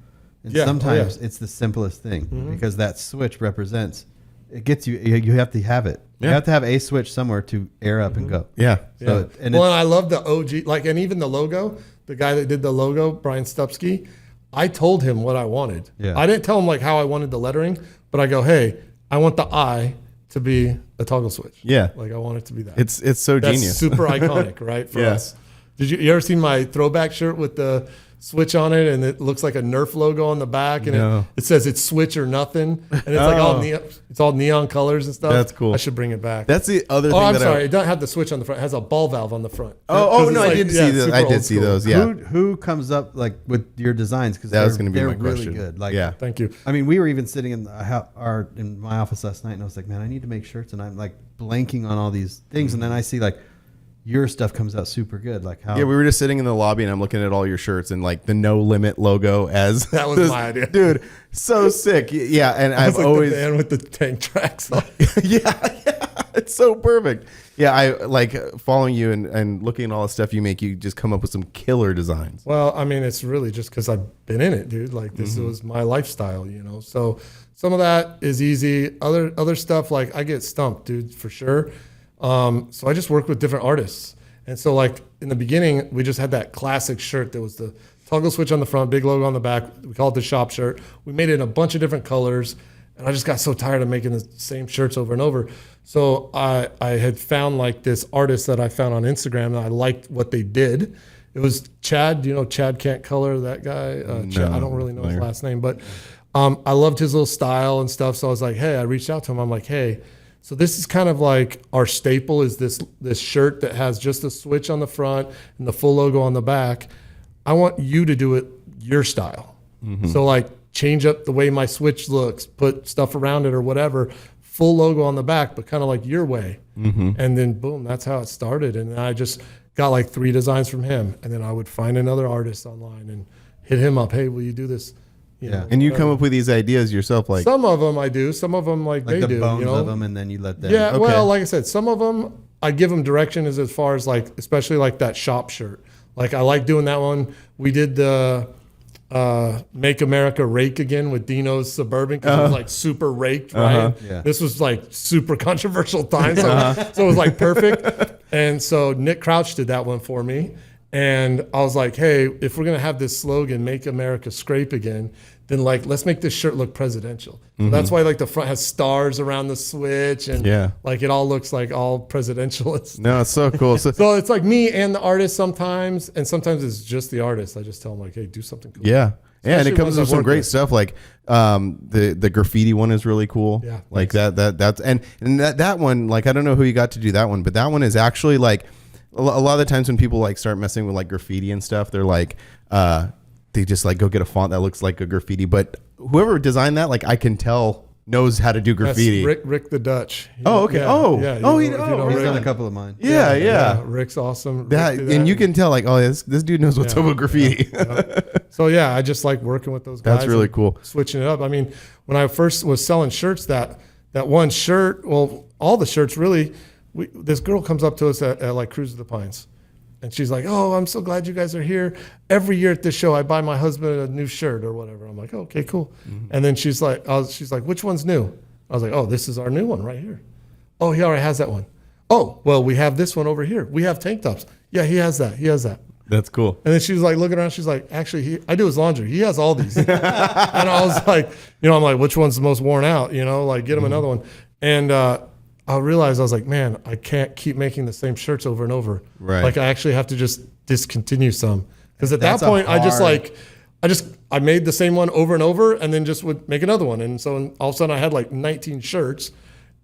And Yeah, sometimes oh, yeah. it's the simplest thing because that switch represents, it gets you have to have it. You Yeah. have to have a switch somewhere to air up and go. Yeah. So, and Well, and I love the OG, like, and even the logo, the guy that did the logo, Brian Stupsky, I told him what I wanted. Yeah. I didn't tell him like how I wanted the lettering, but I go, hey, I want the I to be a toggle switch. Yeah. Like I want it to be that. It's so That's genius. super iconic, right? For Yeah. us. Did you ever see my throwback shirt with the switch on it and it looks like a Nerf logo on the back and No. it says it's switch or nothing and it's like all neon, it's all neon colors and stuff. That's cool. I should bring it back. That's the other thing. Oh, I'm that sorry. It doesn't have the switch on the front. It has a ball valve on the front. Oh 'Cause no, it's I did see those. super I old did see school. those. Yeah. who comes up like with your designs? Because That was going to be they're my really question. good. Like, yeah. Thank you. I mean, we were even sitting in in my office last night, and I was like, man, I need to make shirts, and I'm like blanking on all these things, and then I see like your stuff comes out super good. Like how Yeah, we were just sitting in the lobby and I'm looking at all your shirts and like the No Limit logo as That was my idea. Dude, so sick. Yeah, and I was I've like always the band with the tank tracks on. yeah, it's so perfect. Yeah, I like following you and looking at all the stuff you make. You just come up with some killer designs. Well, I mean, it's really just because I've been in it, dude. Like this was my lifestyle, you know. So some of that is easy. Other stuff, like I get stumped, dude, for sure. So I just work with different artists. And so like in the beginning, we just had that classic shirt that was the toggle switch on the front, big logo on the back. We call it the shop shirt. We made it in a bunch of different colors. And I just got so tired of making the same shirts over and over. So I had found like this artist that I found on Instagram and I liked what they did. It was Chad. Do you know Chad Can't Color, that guy? Chad, I don't really know his last name, but I loved his little style and stuff. So I was like, hey, I reached out to him. I'm like, hey, so this is kind of like our staple is this shirt that has just a switch on the front and the full logo on the back. I want you to do it your style. So like change up the way my switch looks, put stuff around it or whatever, full logo on the back, but kind of like your way. And then boom, that's how it started. And I just got like 3 designs from him. And then I would find another artist online and hit him up. Hey, will you do this? You know, And you come up with these ideas yourself, like some of them I do, some of them like they the do. bones You know, of them, and then you let them. yeah. Okay. Well, like I said, some of them I give them direction as far as like, especially like that shop shirt. Like I like doing that one. We did the Make America Rake Again with Dino's Suburban because it was like super raked, right? Yeah. This was like super controversial time, so, so it was like perfect. And so Nick Crouch did that one for me. And I was like, hey, if we're going to have this slogan, Make America Scrape Again, then like, let's make this shirt look presidential. So that's why like the front has stars around the switch and like it all looks like all presidential. no, it's so cool. So, So it's like me and the artist sometimes, and sometimes it's just the artist. I just tell them like, hey, do something cool. yeah. Yeah, and it Especially comes ones with I've some worked great with. stuff like the graffiti one is really cool. Yeah, like that's and that one, like I don't know who you got to do that one, but that one is actually like a lot of the times when people like start messing with like graffiti and stuff, they're like they just like go get a font that looks like a graffiti, but whoever designed that, like I can tell knows how to do That's graffiti. Rick the Dutch. Oh, okay. Yeah, Oh. yeah. Oh, you know, if you know He's Rick. done a couple of mine. Yeah. Rick's awesome. That, Rick did and you can tell like, oh, this dude knows what's up with graffiti. So yeah, I just like working with those guys. That's really and cool. Switching it up. I mean, when I first was selling shirts, that one shirt, well, all the shirts really. This girl comes up to us at like Cruise of the Pines, and she's like, "Oh, I'm so glad you guys are here. Every year at this show, I buy my husband a new shirt or whatever." I'm like, oh, "Okay, cool." And then she's like, "Which one's new?" I was like, "Oh, this is our new one right here." "Oh, he already has that one." "Oh, well, we have this one over here. We have tank tops." "Yeah, he has that. He has that." That's cool. And then she was like looking around. She's like, "Actually, I do his laundry. He has all these." And I was like, I'm like, which one's the most worn out? Like get him another one. And I realized I was like, man, I can't keep making the same shirts over and over. Right. Like I actually have to just discontinue some because at That's that a point hard- I made the same one over and over and then just would make another one. And so all of a sudden I had like 19 shirts,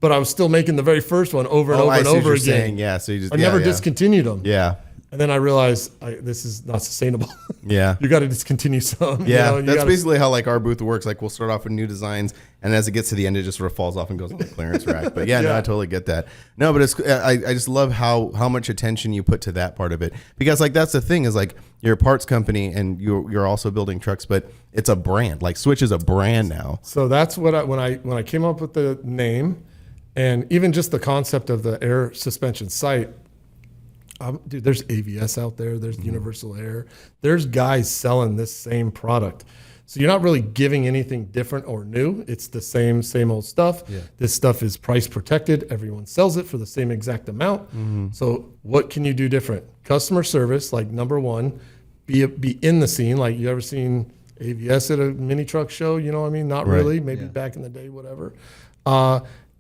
but I was still making the very first one over and over I and see what over you're again. saying. Yeah, so you just I never discontinued them. Yeah. And then I realized this is not sustainable. Yeah. You got to discontinue some. Yeah, you that's gotta- basically how like our booth works. Like we'll start off with new designs, and as it gets to the end, it just sort of falls off and goes on the clearance rack. But yeah, no, I totally get that. No, but it's I just love how much attention you put to that part of it, because like that's the thing is like you're a parts company and you're also building trucks, but it's a brand. Like Switch is a brand now. So that's what when I came up with the name, and even just the concept of the air suspension sight. Dude, there's AVS out there. There's Universal Air. There's guys selling this same product. So you're not really giving anything different or new. It's the same old stuff. Yeah. This stuff is price protected. Everyone sells it for the same exact amount. So what can you do different? Customer service, like number one, be in the scene. Like you ever seen AVS at a mini truck show? You know what I mean? Not really. Maybe back in the day, whatever.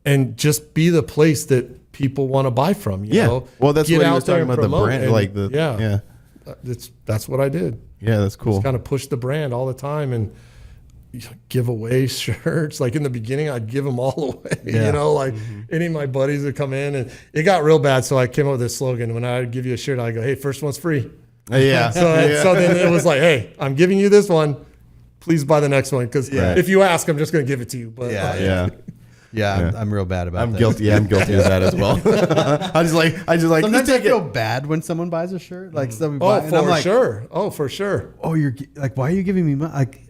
And just be the place that people want to buy from. You know? Well, that's Get what you out was there talking and about, the promote, brand. and Like the that's what I did. Yeah, that's cool. Just kind of push the brand all the time and give away shirts. Like in the beginning, I'd give them all away. Yeah. Like any of my buddies would come in, and it got real bad. So I came up with this slogan. When I would give you a shirt, I go, "Hey, first one's free." Yeah. So then it was like, "Hey, I'm giving you this one. Please buy the next one, because if you ask, I'm just going to give it to you." But Yeah. I'm real bad about I'm that. guilty. Yeah, I'm guilty of that as well. I just like Sometimes just I take feel it. bad when someone buys a shirt. Like somebody buy, and I'm for like, sure. Oh, for sure. "Oh, you're like, why are you giving me money? Like,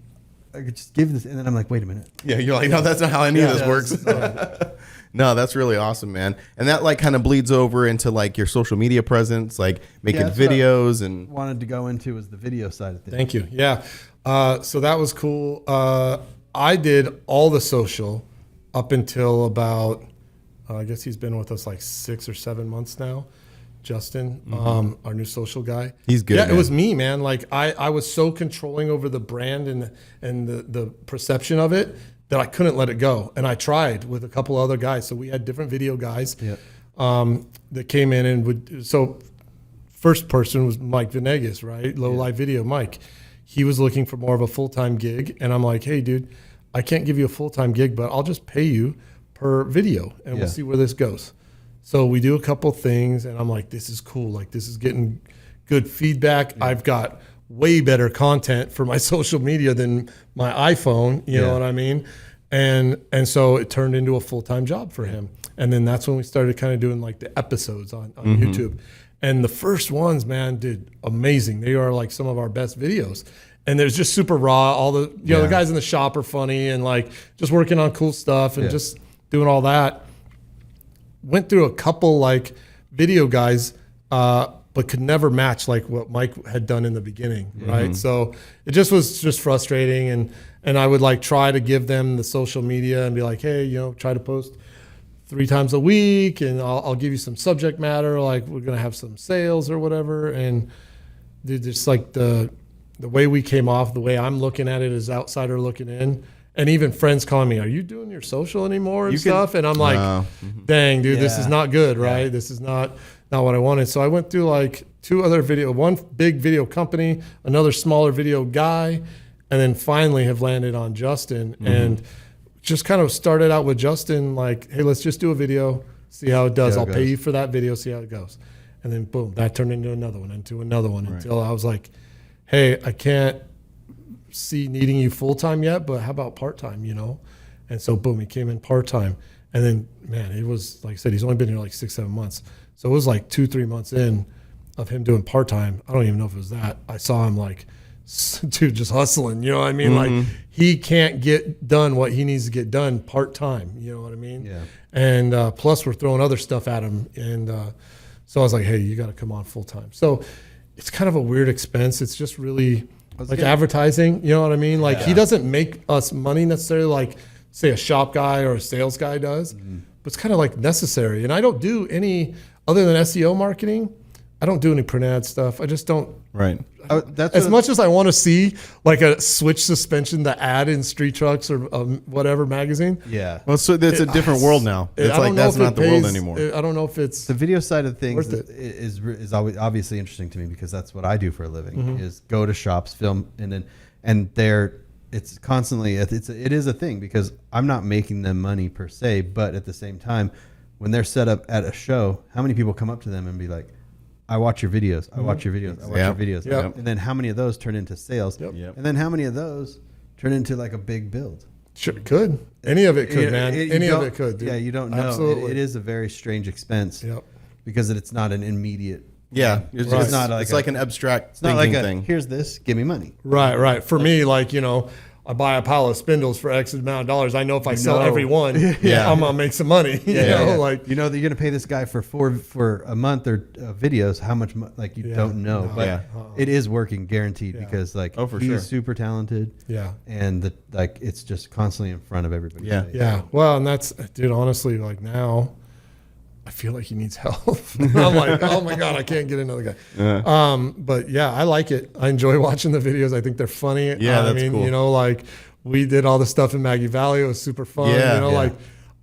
I could just give this." And then I'm like, "Wait a minute." Yeah, you're like, no, that's not how any of this works. it's- No, that's really awesome, man. And that like kind of bleeds over into like your social media presence, like making that's what videos and Wanted to go into was the video side of things. Thank you. Yeah. So that was cool. I did all the social up until about, I guess he's been with us like 6 or 7 months now. Justin, our new social guy. He's good, Yeah, man. it was me, man. Like I was so controlling over the brand and the perception of it that I couldn't let it go. And I tried with a couple other guys. So we had different video guys that came in and would. So first person was Mike Venegas, right? Low Life Video, Mike. He was looking for more of a full-time gig. And I'm like, "Hey, dude, I can't give you a full-time gig, but I'll just pay you per video and we'll see where this goes." So we do a couple things and I'm like, this is cool. Like this is getting good feedback. I've got way better content for my social media than my iPhone. You know what I mean? And so it turned into a full-time job for him. And then that's when we started kind of doing like the episodes on YouTube. And the first ones, man, did amazing. They are like some of our best videos. and there's just super raw. All the the guys in the shop are funny and like just working on cool stuff and just doing all that. Went through a couple like video guys, but could never match like what Mike had done in the beginning, right? So it just was just frustrating, and I would like try to give them the social media and be like, hey, try to post 3 times a week, and I'll give you some subject matter, like we're gonna have some sales or whatever, and dude, just like the way we came off, the way I'm looking at it as outsider looking in. And even friends calling me, are you doing your social anymore and stuff? And I'm like, dang, dude, this is not good, right? This is not what I wanted. So I went through like 2 other one big video company, another smaller video guy, and then finally have landed on Justin. And just kind of started out with Justin, like, hey, let's just do a video, see how it does. I'll pay you for that video, see how it goes. And then boom, that turned into another one, until I was like, hey, I can't see needing you full-time yet, but how about part-time, And so boom, he came in part-time. And then, man, it was, like I said, he's only been here like 6-7 months. So it was like 2-3 months in of him doing part-time. I don't even know if it was that. I saw him like, dude, just hustling, you know what I mean? Like he can't get done what he needs to get done part-time, you know what I mean? Yeah. And plus we're throwing other stuff at him. And so I was like, hey, you got to come on full-time. So it's kind of a weird expense. It's just really like advertising, you know what I mean? Like he doesn't make us money necessarily like say a shop guy or a sales guy does, but it's kind of like necessary. And I don't do any, other than SEO marketing, I don't do any print ad stuff. I just don't. Right. That's as much as I want to see like a switch suspension, the ad in Street Trucks or whatever magazine. Yeah. Well, so it's a different world now. It's like that's not the world anymore. I don't know if it's the video side of things is always obviously interesting to me because that's what I do for a living is go to shops, film, and it's constantly it is a thing because I'm not making them money per se, but at the same time, when they're set up at a show, how many people come up to them and be like, I watch your videos. I watch your videos. I watch your videos. Yep. And then how many of those turn into sales? Yep. And then how many of those turn into like a big build? Sure, could. Any of it could, man. Any of it could. Dude. Yeah, you don't know. Absolutely. It is a very strange expense. Yep. Because it's not an immediate. Yeah. It's not like it's like an abstract. It's not like thing. Here's this. Give me money. Right. For me, like I buy a pile of spindles for X amount of dollars. I know if I sell every one, I'm gonna make some money. You know, like that you're gonna pay this guy for a month or videos. How much? You don't know, but it is working, guaranteed, because he's super talented. Yeah, and it's just constantly in front of everybody. Yeah. Well, and that's, dude. Honestly, like now, I feel like he needs help. I'm like, oh my God, I can't get another guy. But yeah, I like it. I enjoy watching the videos. I think they're funny. Yeah, that's cool. Like we did all the stuff in Maggie Valley. It was super fun. Like,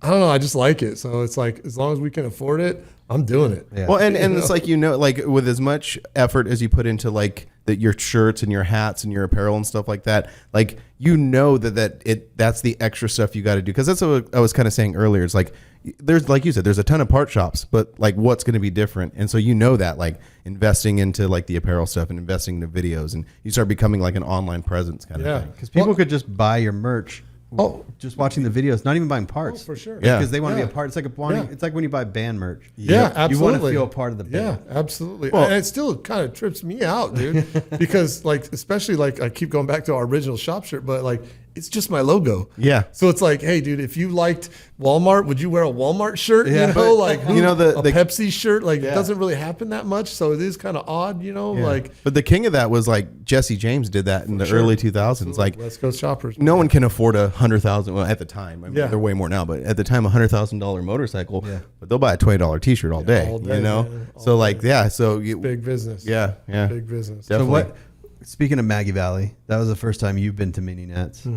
I don't know. I just like it. So it's like, as long as we can afford it, I'm doing it. Yeah. Well, and it's like, like with as much effort as you put into like your shirts and your hats and your apparel and stuff like that, like, that's the extra stuff you got to do. Cause that's what I was kind of saying earlier. It's like, there's, like you said, there's a ton of part shops, but like what's going to be different. And so, that like investing into like the apparel stuff and investing into videos, and you start becoming like an online presence kind of thing. Cause people could just buy your merch. Just watching the videos, not even buying parts. For sure. Yeah, because they want to be a part. It's like it's like when you buy band merch. Yeah, absolutely. You want to feel a part of the band. Yeah, absolutely. Well, and it still kind of trips me out, dude, because like, especially like I keep going back to our original shop shirt, but like it's just my logo. Yeah. So it's like, hey, dude, if you liked Walmart, would you wear a Walmart shirt? Yeah. Like the Pepsi shirt, like it doesn't really happen that much, so it is kind of odd, like. But the king of that was like Jesse James did that in the early 2000s. Absolutely. Like West Coast shoppers. No one can afford $100,000. Well, at the time, I mean, they're way more now, but at the time, $100,000 motorcycle. Yeah. But they'll buy a $20 T-shirt all day. Man, so like, so big business. Yeah. Big business. Definitely. So speaking of Maggie Valley, that was the first time you've been to Mini Nets.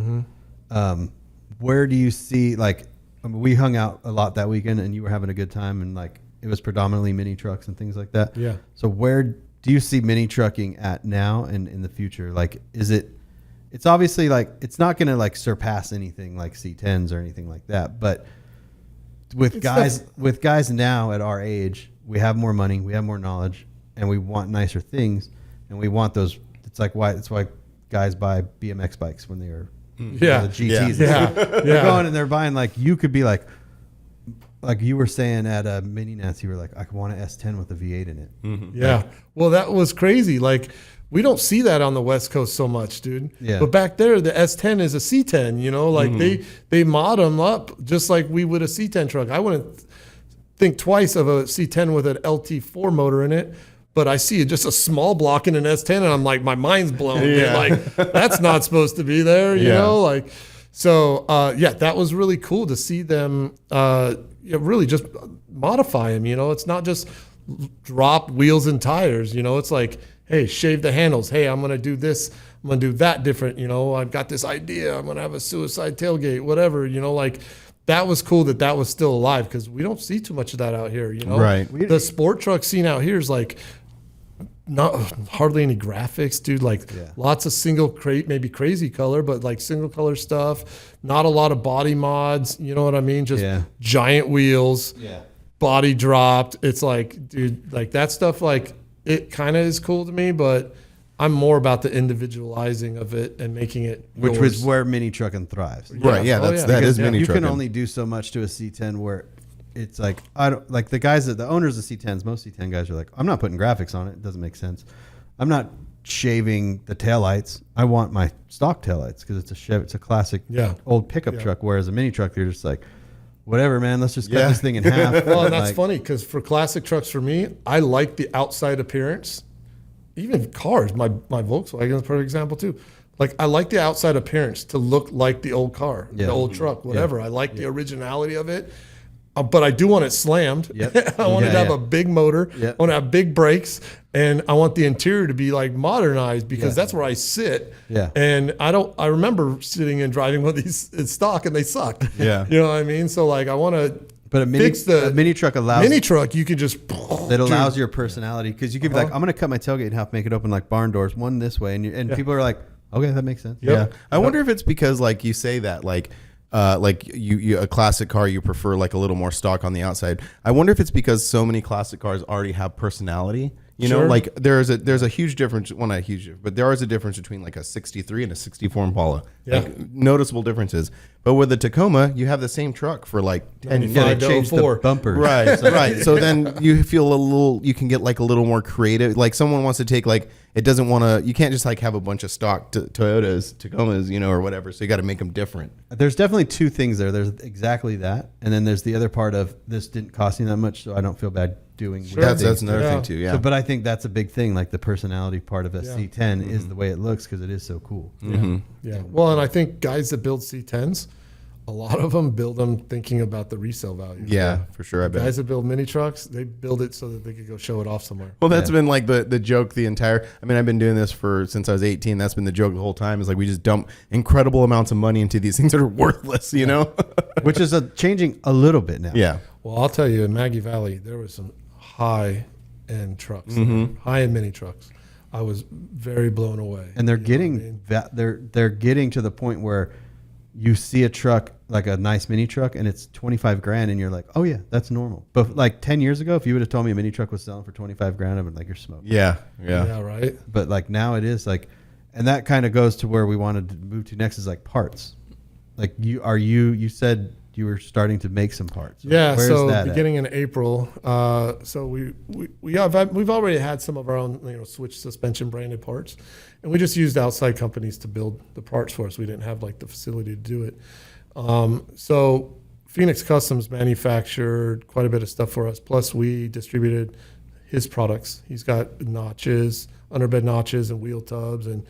Where do you see, like, we hung out a lot that weekend and you were having a good time, and like it was predominantly mini trucks and things like that. Yeah. So where do you see mini trucking at now and in the future? Like, it's obviously like, it's not going to like surpass anything like C10s or anything like that. But with guys now at our age, we have more money, we have more knowledge, and we want nicer things, and we want those. It's why guys buy BMX bikes when they are the GTs. They're going and they're buying, like, you could be like you were saying at a Mini Nats, you were like, I want an S10 with a V8 in it. Yeah. Well, that was crazy. Like we don't see that on the West Coast so much, dude. Yeah. But back there, the S10 is a C10, you know, like they mod them up just like we would a C10 truck. I wouldn't think twice of a C10 with an LT4 motor in it, but I see just a small block in an S10 and I'm like, my mind's blown. Yeah. Like, that's not supposed to be there, you know, like, so yeah, that was really cool to see them really just modify them, you know. It's not just drop wheels and tires, you know. It's like, hey, shave the handles. Hey, I'm going to do this. I'm going to do that different. You know, I've got this idea. I'm going to have a suicide tailgate, whatever, you know, like that was cool that was still alive because we don't see too much of that out here, you know. Right. The sport truck scene out here is like not hardly any graphics, dude. Like lots of single crate, maybe crazy color, but like single color stuff. Not a lot of body mods. You know what I mean? Just giant wheels, body dropped. It's like, dude, like that stuff, like, it kind of is cool to me, but I'm more about the individualizing of it and making it which yours. was where mini trucking thrives. Right. Yeah. That is mini You trucking. can only do so much to a C10 where it's like, I don't like the owners of C10s. Most C10 guys are like, I'm not putting graphics on it. It doesn't make sense. I'm not shaving the taillights. I want my stock taillights because it's a Chevy. It's a classic old pickup truck. Whereas a mini truck, you're just like, whatever, man. Let's just cut this thing in half. Well, and that's funny because for classic trucks, for me, I like the outside appearance. Even cars, my Volkswagen is a perfect example too. Like I like the outside appearance to look like the old car, the old truck, whatever. I like the originality of it, but I do want it slammed. I want it to have a big motor. I want to have big brakes, and I want the interior to be like modernized because that's where I sit. And I remember sitting and driving one of these in stock, and they suck. You know what I mean? So like I want to. But a mini truck allows you can just that allows your personality because you could be like, I'm going to cut my tailgate in half, make it open like barn doors, one this way, and people are like, okay, that makes sense. I wonder if it's because like you say that like you a classic car you prefer like a little more stock on the outside. I wonder if it's because so many classic cars already have personality. You know, like there's a huge difference. Well, not huge, but there is a difference between like a 63 and a 64 Impala. Like noticeable differences. But with the Tacoma, you have the same truck for like 10 years. They changed the bumper. Right, right. So then you feel a little. You can get like a little more creative. Like someone wants to take like it doesn't want to. You can't just like have a bunch of stock Toyotas, Tacomas, you know, or whatever. So you got to make them different. There's definitely two things there. There's exactly that, and then there's the other part of this didn't cost me that much, so I don't feel bad doing. That's another thing too. Yeah. So, but I think that's a big thing. Like the personality part of a C10 is the way it looks because it is so cool. Well, and I think guys that build C10s, a lot of them build them thinking about the resale value. Yeah, for sure. I bet guys that build mini trucks, they build it so that they could go show it off somewhere. Well, that's been like the joke the entire. I mean, I've been doing this since I was 18. That's been the joke the whole time. Is like we just dump incredible amounts of money into these things that are worthless. You know, which is changing a little bit now. Yeah. Well, I'll tell you, in Maggie Valley, there was some high-end trucks, high-end mini trucks. I was very blown away. And they're getting they're getting to the point where you see a truck like a nice mini truck and it's 25 grand and you're like, oh yeah, that's normal. But like 10 years ago, if you would have told me a mini truck was selling for 25 grand, I'd been like, you're smoking. Yeah, right. But like now it is like, and that kind of goes to where we wanted to move to next is like parts. Like you said you were starting to make some parts. Yeah. Where's so that beginning in April, so we've already had some of our own switch suspension branded parts, and we just used outside companies to build the parts for us. We didn't have like the facility to do it. So Phoenix Customs manufactured quite a bit of stuff for us. Plus we distributed his products. He's got notches, underbed notches and wheel tubs and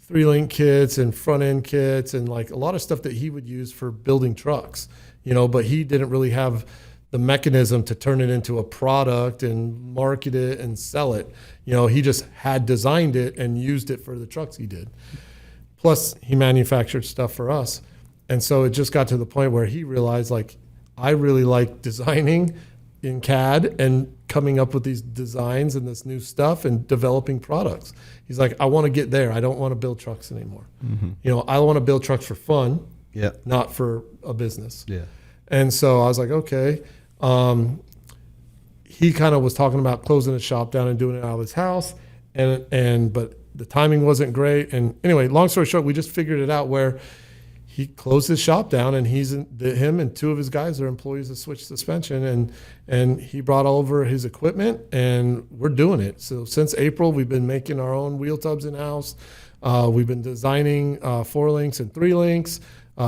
3-link kits and front end kits and like a lot of stuff that he would use for building trucks, but he didn't really have the mechanism to turn it into a product and market it and sell it. He just had designed it and used it for the trucks he did. Plus he manufactured stuff for us. And so it just got to the point where he realized like, I really like designing in CAD and coming up with these designs and this new stuff and developing products. He's like, I want to get there. I don't want to build trucks anymore. I want to build trucks for fun, not for a business. Yeah. And so I was like, okay. He kind of was talking about closing his shop down and doing it out of his house. But the timing wasn't great. And anyway, long story short, we just figured it out where he closed his shop down, and him and two of his guys are employees of Switch Suspension, and he brought over his equipment, and we're doing it. So since April, we've been making our own wheel tubs in house. We've been designing 4 links and 3 links.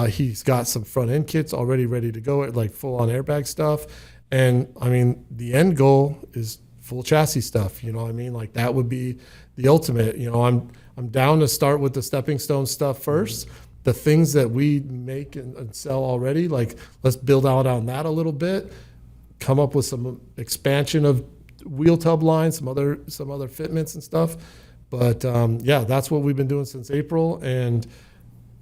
He's got some front end kits already ready to go, like full on airbag stuff. And I mean, the end goal is full chassis stuff. You know what I mean? Like that would be the ultimate. You know, I'm down to start with the stepping stone stuff first. The things that we make and sell already, like let's build out on that a little bit, come up with some expansion of wheel tub lines, some other fitments and stuff. But yeah, that's what we've been doing since April, and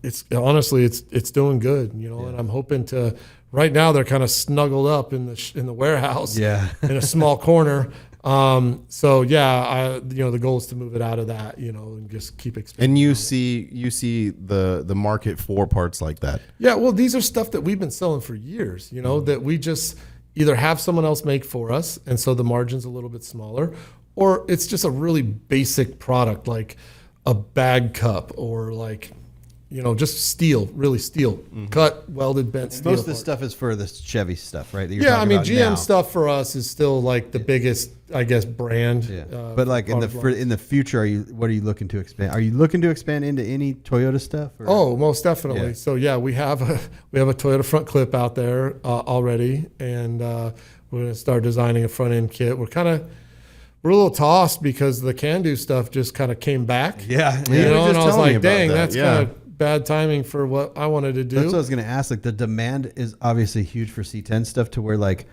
it's honestly it's doing good, you know. And I'm hoping to. Right now, they're kind of snuggled up in the warehouse, in a small corner. So yeah, the goal is to move it out of that, you know, and just keep expanding. And you see the market for parts like that. Yeah, well, these are stuff that we've been selling for years, you know, that we just either have someone else make for us, and so the margin's a little bit smaller, or it's just a really basic product like a bag cup or like, you know, just steel, really steel, cut, welded, bent steel. Most of this stuff is for the Chevy stuff, right? Yeah, I mean, GM stuff for us is still like the biggest, I guess, brand. Yeah. But like in the future, what are you looking to expand? Are you looking to expand into any Toyota stuff? Or? Oh, most definitely. Yeah. So yeah, we have a Toyota front clip out there already, and we're going to start designing a front end kit. We're a little tossed because the Can-Do stuff just kind of came back. Yeah. You know, and I was like, dang, that's kind of bad timing for what I wanted to do. That's what I was going to ask. Like the demand is obviously huge for C10 stuff, to where like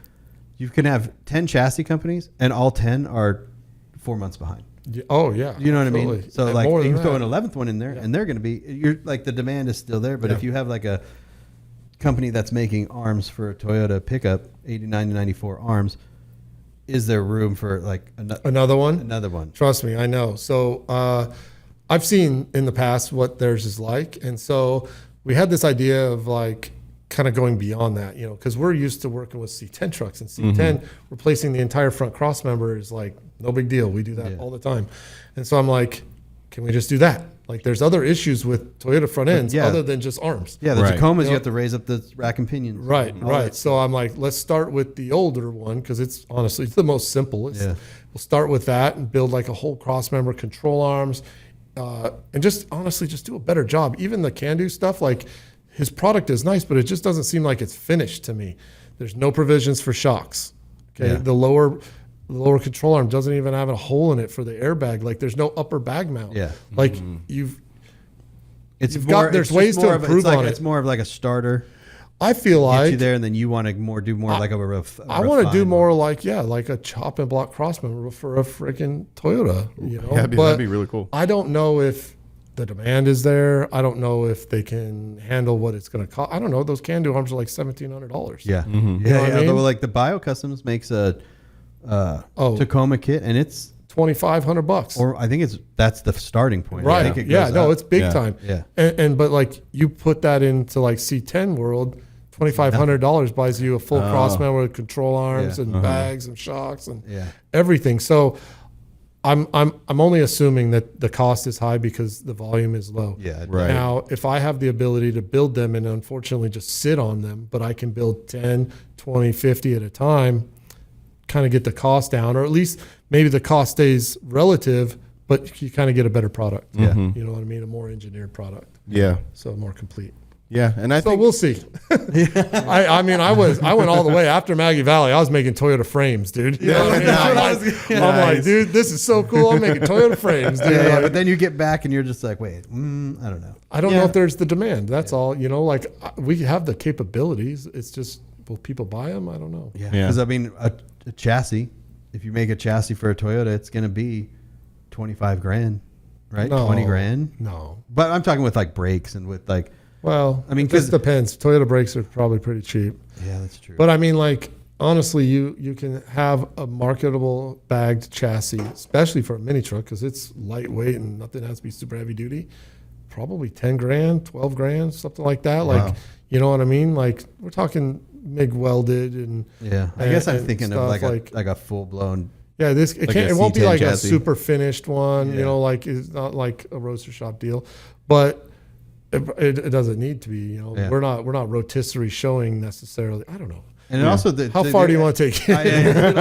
you can have 10 chassis companies and all 10 are 4 months behind. Yeah. Oh yeah. You know what absolutely. I mean? So And like more you than can throw that. an 11th one in there, and they're going to be, you're like, the demand is still there. But if you have like a company that's making arms for a Toyota pickup, 89 to 94 arms, is there room for like Another one? Another one. Trust me, I know. So I've seen in the past what theirs is like. And so we had this idea of like kind of going beyond that, you know, because we're used to working with C10 trucks, and C10 replacing the entire front cross member is like no big deal. We do that all the time. And so I'm like, can we just do that? Like there's other issues with Toyota front ends other than just arms. Yeah, the Tacomas, you have to raise up the rack and pinions. Right. So I'm like, let's start with the older one because it's honestly the most simple. We'll start with that and build like a whole cross member, control arms, and just honestly just do a better job. Even the Can-Do stuff, like his product is nice, but it just doesn't seem like it's finished to me. There's no provisions for shocks. Okay, the lower control arm doesn't even have a hole in it for the airbag. Like there's no upper bag mount. Yeah. Like there's ways to improve on it. It's more of like a starter. I feel Get like you there, and then you want to do more like a rough. I want to do more like a chop and block cross member for a freaking Toyota. You know, that'd be really cool. I don't know if the demand is there. I don't know if they can handle what it's going to cost. I don't know. Those Can-Do arms are like $1,700. Yeah, You know what I mean? Though, like the Bio Customs makes a Tacoma kit, and it's $2,500. or I think that's the starting point. Right. I think it goes up. It's big time. Yeah. And but like you put that into like C10 world, $2,500 buys you a full cross member with control arms and bags and shocks and everything. So I'm only assuming that the cost is high because the volume is low. Yeah. Right. Now, if I have the ability to build them and unfortunately just sit on them, but I can build 10, 20, 50 at a time, kind of get the cost down, or at least maybe the cost stays relative, but you kind of get a better product. Yeah. You know what I mean? A more engineered product. Yeah. So more complete. Yeah. And I So think we'll see. I mean, I went all the way after Maggie Valley. I was making Toyota frames, dude. You know what I mean? I'm like, dude, this is so cool. I'm making Toyota frames, dude. Yeah, Like, but then you get back and you're just like, wait, I don't know. I don't know if there's the demand. That's all. You know, like we have the capabilities. It's just, will people buy them? I don't know. Yeah. Because I mean, a chassis, if you make a chassis for a Toyota, it's going to be 25 grand, right? No. 20 grand. No. But I'm talking with like brakes and with like, Well, I mean, this depends. Toyota brakes are probably pretty cheap. yeah, that's true. But I mean, like, honestly, you can have a marketable bagged chassis, especially for a mini truck, because it's lightweight and nothing has to be super heavy duty. Probably 10 grand, 12 grand, something like that. Like, you know what I mean? Like, we're talking MIG welded and yeah, I guess I'm and thinking of stuff like a full blown. yeah, it won't be C10 like chassis. a super finished one. Yeah. You know, like it's not like a roadster shop deal, but It doesn't need to be. You know, Yeah. we're not rotisserie showing necessarily. I don't know. And also, How far do you want to take it?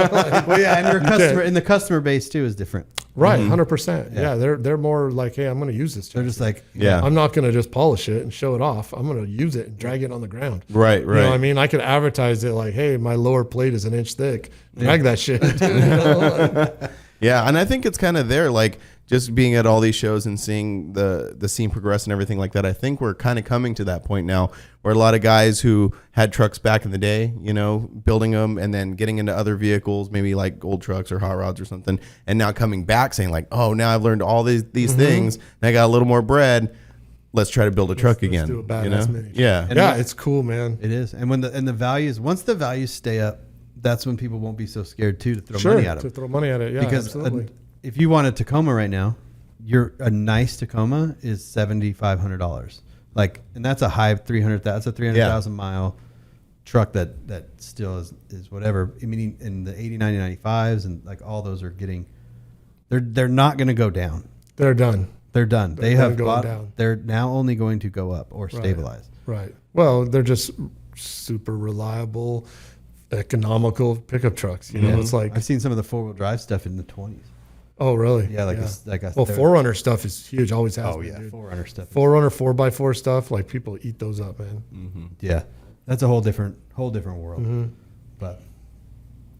Well, yeah, and your customer and the customer base too is different. Right, 100%. Yeah. Yeah, they're more like, hey, I'm going to use this. They're just like, Yeah. I'm not going to just polish it and show it off. I'm going to use it and drag it on the ground. Right, You know what I mean? I could advertise it like, hey, my lower plate is an inch thick. Drag that shit. You know? Yeah, and I think it's kind of there, like just being at all these shows and seeing the scene progress and everything like that. I think we're kind of coming to that point now where a lot of guys who had trucks back in the day, you know, building them and then getting into other vehicles, maybe like old trucks or hot rods or something, and now coming back saying like, oh, now I've learned all these things and I got a little more bread. Let's try to build a truck again. do a badass you know? mini. Yeah. Yeah, it's cool, man. it is. And when the values, once the values stay up, that's when people won't be so scared too to throw Sure, money at to them. throw money at it. Yeah, Because absolutely. if you want a Tacoma right now, a nice Tacoma is $7,500. Like, and that's a high 300. That's a 300,000 mile truck that still is whatever. I mean, in the 80, 90, 95s and like all those are getting. They're not going to go down. They're done. They're done. They They're have going bought. down. They're now only going to go up or stabilize. Right. Well, they're just super reliable, economical pickup trucks. You know, it's like, I've seen some of the 4-wheel drive stuff in the 20s. oh, really? Yeah, like well, Forerunner stuff is huge. Always has. Oh been, yeah, dude. 4Runner stuff. Forerunner 4x4 stuff. Like people eat those up, man. Yeah, that's a whole different world. But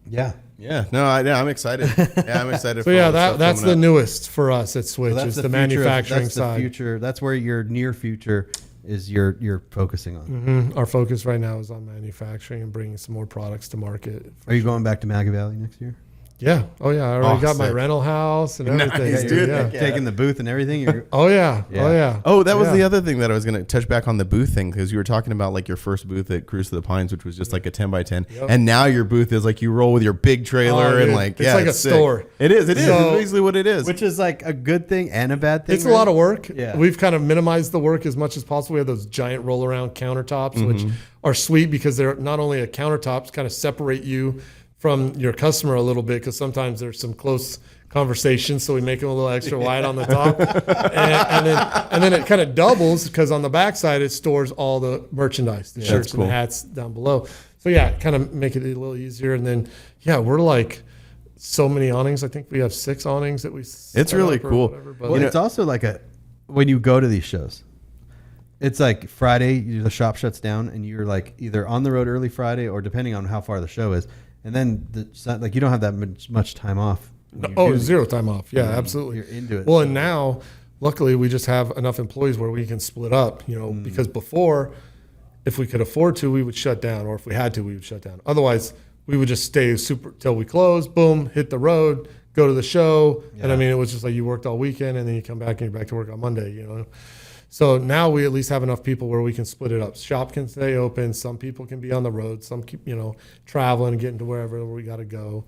yeah, Yeah. No, I'm excited. Yeah, I'm excited. So for all yeah, this stuff that's coming the up. newest for us at Switch. So is the future of- manufacturing that's side. The future. That's where your near future is. You're focusing on. Our focus right now is on manufacturing and bringing some more products to market. Are you going back to Mcatee Valley next year? Yeah. Oh yeah. I already got my sick. rental house and everything. Nice, dude. Yeah. Yeah. Taking the booth and everything. You're, Oh yeah. Yeah. Oh yeah. Oh, that was Yeah. the other thing that I was going to touch back on the booth thing because you were talking about like your first booth at Cruise to the Pines, which was just like a 10x10, Yep. and now your booth is like you roll with your big trailer Oh, and dude. like It's like a sick. store. It is. It is. So- It's basically what it is. which is like a good thing and a bad thing. It's a lot of work. Yeah. We've kind of minimized the work as much as possible. We have those giant roll around countertops, which are sweet because they're not only a countertops, kind of separate you from your customer a little bit because sometimes there's some close conversations. So we make them a little extra wide on the top. and then it kind of doubles because on the backside it stores all the merchandise, the shirts and cool. the hats down below. So yeah, kind of make it a little easier. And then, yeah, we're like so many awnings. I think we have 6 awnings that we set really up or cool. whatever, but Well, it's also like when you go to these shows, it's like Friday, the shop shuts down and you're like either on the road early Friday or depending on how far the show is. And then like you don't have that much time off. when you're doing zero time off. Yeah, absolutely. You're into it. Well, and now, luckily, we just have enough employees where we can split up, you know, because before, if we could afford to, we would shut down, or if we had to, we would shut down. Otherwise, we would just stay super till we close, boom, hit the road, go to the show. And I mean, it was just like you worked all weekend and then you come back and you're back to work on Monday, you know. So now we at least have enough people where we can split it up. Shop can stay open. Some people can be on the road. Some keep, you know, traveling and getting to wherever we got to go.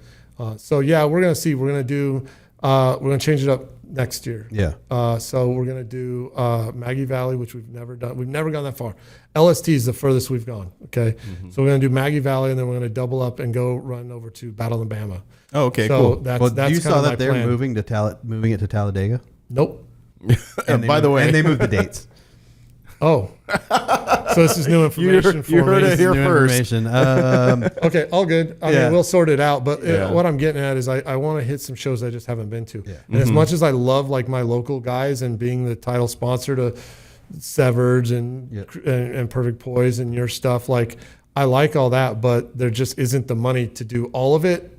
So yeah, we're gonna see. We're gonna do. We're gonna change it up next year. Yeah. So we're gonna do Mcatee Valley, which we've never done. We've never gone that far. LST is the furthest we've gone. Okay. So we're gonna do Mcatee Valley, and then we're gonna double up and go run over to Battle in Bama. Oh, okay, so cool. That's Well, that's you kind saw of my that they're plan. moving it to Talladega. Nope. And by the way, and they moved the dates. Oh. So this is new information for you heard me. it here New first. information. Okay, all good. I Yeah. mean, we'll sort it out. But Yeah. what I'm getting at is I want to hit some shows I just haven't been to. Yeah. And as much as I love like my local guys and being the title sponsor to Severed and, Yeah. and Perfect Poise and your stuff, like I like all that, but there just isn't the money to do all of it.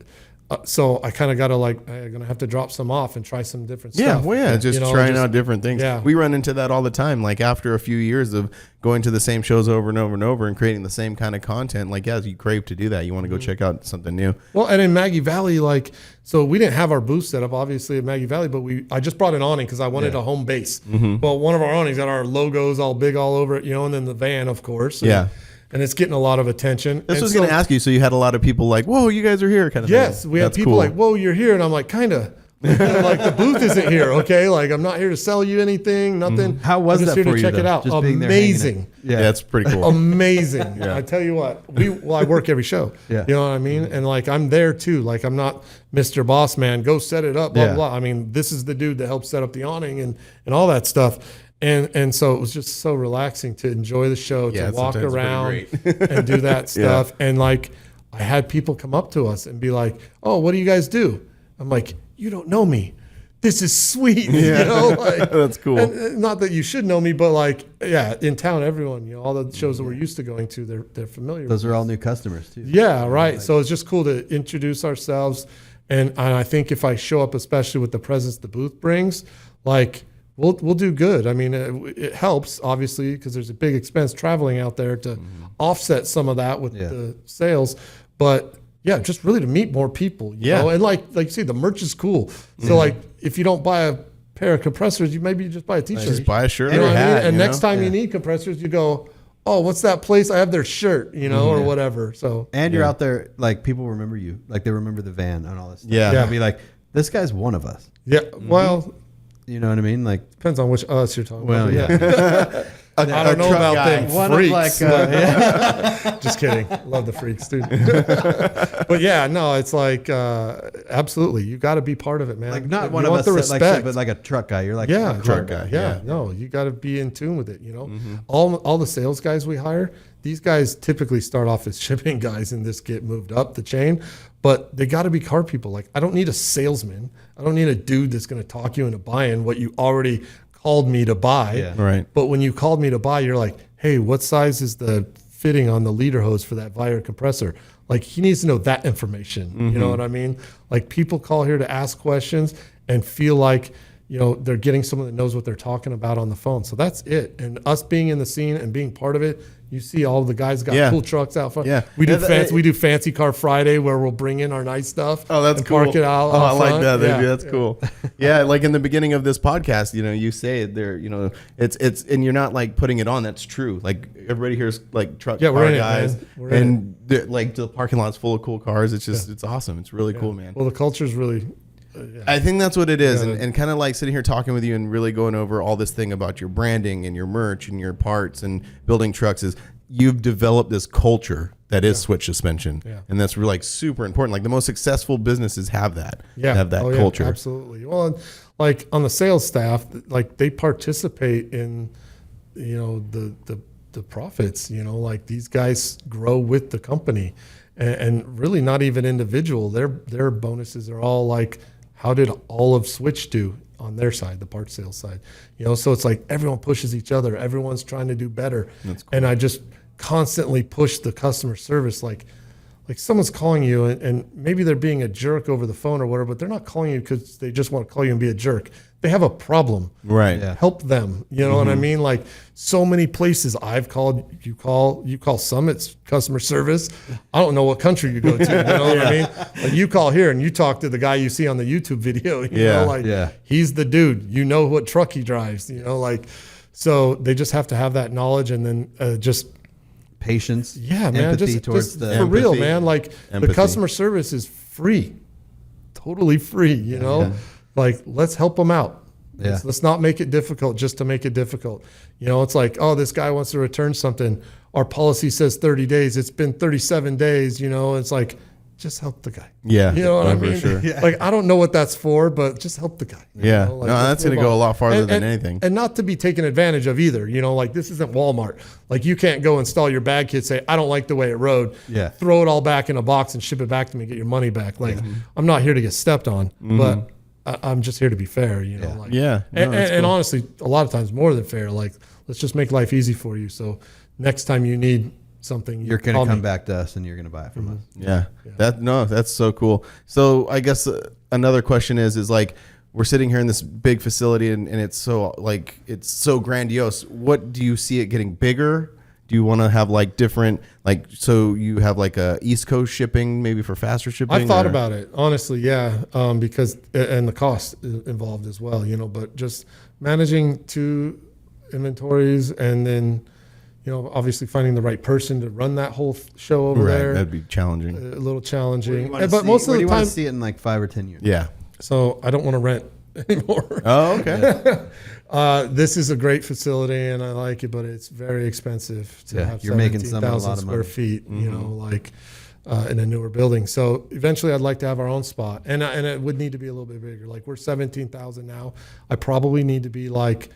So I kind of got to like, I'm going to have to drop some off and try some different Yeah, stuff. well, yeah, just You know, trying just- out different things. Yeah. We run into that all the time. Like after a few years of going to the same shows over and over and over and creating the same kind of content, like, yeah, you crave to do that. You want to go check out something new. Well, and in Mcatee Valley, like, so we didn't have our booth set up, obviously, at Mcatee Valley, but I just brought an awning because I wanted a home base. Well, one of our awnings got our logos all big all over it, you know, and then the van, of course. Yeah. And it's getting a lot of attention. This And was so- going to ask you. So you had a lot of people like, whoa, you guys are here kind of Yes, thing. we had That's people cool. like, whoa, you're here. And I'm like, kind of. Like the booth isn't here, okay? Like I'm not here to sell you anything, nothing. How was I'm just that here for to you, check it though? out. Just being there, hanging Amazing. it? Yeah, that's pretty cool. Amazing. I tell you what, I work every show. Yeah. You know what I mean? And like, I'm there too. Like, I'm not Mr. Boss Man, go set it up, blah, Yeah. blah. I mean, this is the dude that helped set up the awning and all that stuff. And so it was just so relaxing to enjoy the show, Yeah, to walk sometimes around pretty and do that stuff. And like, I had people come up to us and be like, "Oh, what do you guys do?" I'm like, "You don't know me. This is sweet." You know, like, That's cool. And not that you should know me, but like, yeah, in town, everyone, you know, all the shows that we're used to going to, they're familiar. Those with are all new customers too. Yeah, right. So it's just cool to introduce ourselves. And I think if I show up, especially with the presence the booth brings, like we'll do good. I mean, it helps obviously because there's a big expense traveling out there to offset some of that with the sales. But yeah, just really to meet more people. You know? And like you see, the merch is cool. So like if you don't buy a pair of compressors, you maybe just buy a T-shirt. Just buy a shirt You or know a what I mean? hat. And you next know? time you need compressors, you go, "Oh, what's that place? I have their shirt," you know, or whatever. So And you're out there, like people remember you, like they remember the van and all this stuff. Yeah. They'll be like, "This guy's one of us." yeah, well, You know what I mean? Like, depends on which us you're talking well, about. yeah. I don't know truck about guy. them One freaks. of like, Just kidding. Love the freaks, dude. But yeah, no, it's like absolutely. You got to be part of it, man. like not You one of want us, the that, respect. like, but like a truck guy. You're like, Yeah, a truck guy, Yeah, yeah. no, you got to be in tune with it. You know, all the sales guys we hire, these guys typically start off as shipping guys and this get moved up the chain, but they got to be car people. Like I don't need a salesman. I don't need a dude that's going to talk you into buying what you already called me to buy. Yeah. Right. But when you called me to buy, you're like, "Hey, what size is the fitting on the leader hose for that Vire compressor?" Like he needs to know that information. You know what I mean? Like people call here to ask questions and feel like, you know, they're getting someone that knows what they're talking about on the phone. So that's it. And us being in the scene and being part of it, you see all the guys got cool trucks out front. Yeah. We do Yeah, we do Fancy Car Friday where we'll bring in our nice stuff. Oh, that's and cool. Park it out. Oh, I out like front. that. Yeah. That's cool. Yeah, like in the beginning of this podcast, you know, you say there, you know, it's and you're not like putting it on. That's true. Like everybody here's like truck Yeah, we're car in it, guys, man. We're in and like the parking lot's full of cool cars. It's just it's awesome. It's really cool, man. Well, the culture's really. I think that's what it is, Yeah. and kind of like sitting here talking with you and really going over all this thing about your branding and your merch and your parts and building trucks is you've developed this culture that is switch suspension, and that's really like super important. Like the most successful businesses have that, have that culture. Absolutely. Well, and like on the sales staff, like they participate in, you know, the profits. You know, like these guys grow with the company, and really not even individual. Their bonuses are all like, how did all of Switch do on their side, the parts sales side? You know, so it's like everyone pushes each other. Everyone's trying to do better. That's cool. And I just constantly push the customer service. Like someone's calling you and maybe they're being a jerk over the phone or whatever, but they're not calling you because they just want to call you and be a jerk. They have a problem. Right. Yeah. Help them. You know what I mean? Like so many places I've called, you call Summit's customer service. I don't know what country you go to. You know what I mean? Like you call here and you talk to the guy you see on the YouTube video. You know, like he's the dude. You know what truck he drives. You know, like so they just have to have that knowledge and then just patience, man, empathy just towards the for real, empathy. man. Like Empathy. the customer service is free, totally free. You know, like let's help them out. Yeah. Let's not make it difficult just to make it difficult. You know, it's like, oh, this guy wants to return something. Our policy says 30 days. It's been 37 days. You know, it's like, just help the guy. Yeah. You know what I for mean? sure. Like, I don't know what that's for, but just help the guy. You Yeah. know, like, No, let's that's going to move go a on. lot farther than And- anything. And not to be taken advantage of either. You know, like this isn't Walmart. Like you can't go install your bag kit, say, I don't like the way it rode. Yeah. Throw it all back in a box and ship it back to me and get your money back. Like I'm not here to get stepped on, but I'm just here to be fair, you know. Like, Yeah. No, and, that's and cool. honestly, a lot of times more than fair. Like, let's just make life easy for you. So next time you need something, You're going call to come me. back to us and you're going to buy it from us. Yeah. That's so cool. So I guess another question is like, we're sitting here in this big facility and it's so like, it's so grandiose. What do you see it getting bigger? Do you want to have like different, like, so you have like a East Coast shipping, maybe for faster shipping? I thought or- about it, honestly, yeah, because and the cost involved as well, you know. But just managing two inventories and then, you know, obviously finding the right person to run that whole show over Right. there, That'd be challenging. a little challenging. But But most of the you want time, to see it in like 5 or 10 years? Yeah. so I don't want to rent anymore. Oh, okay. This is a great facility and I like it, but it's very expensive to Yeah, have you're making some a 17,000 lot of square money. feet, you know, like in a newer building. So eventually I'd like to have our own spot and it would need to be a little bit bigger. Like we're 17,000 now. I probably need to be like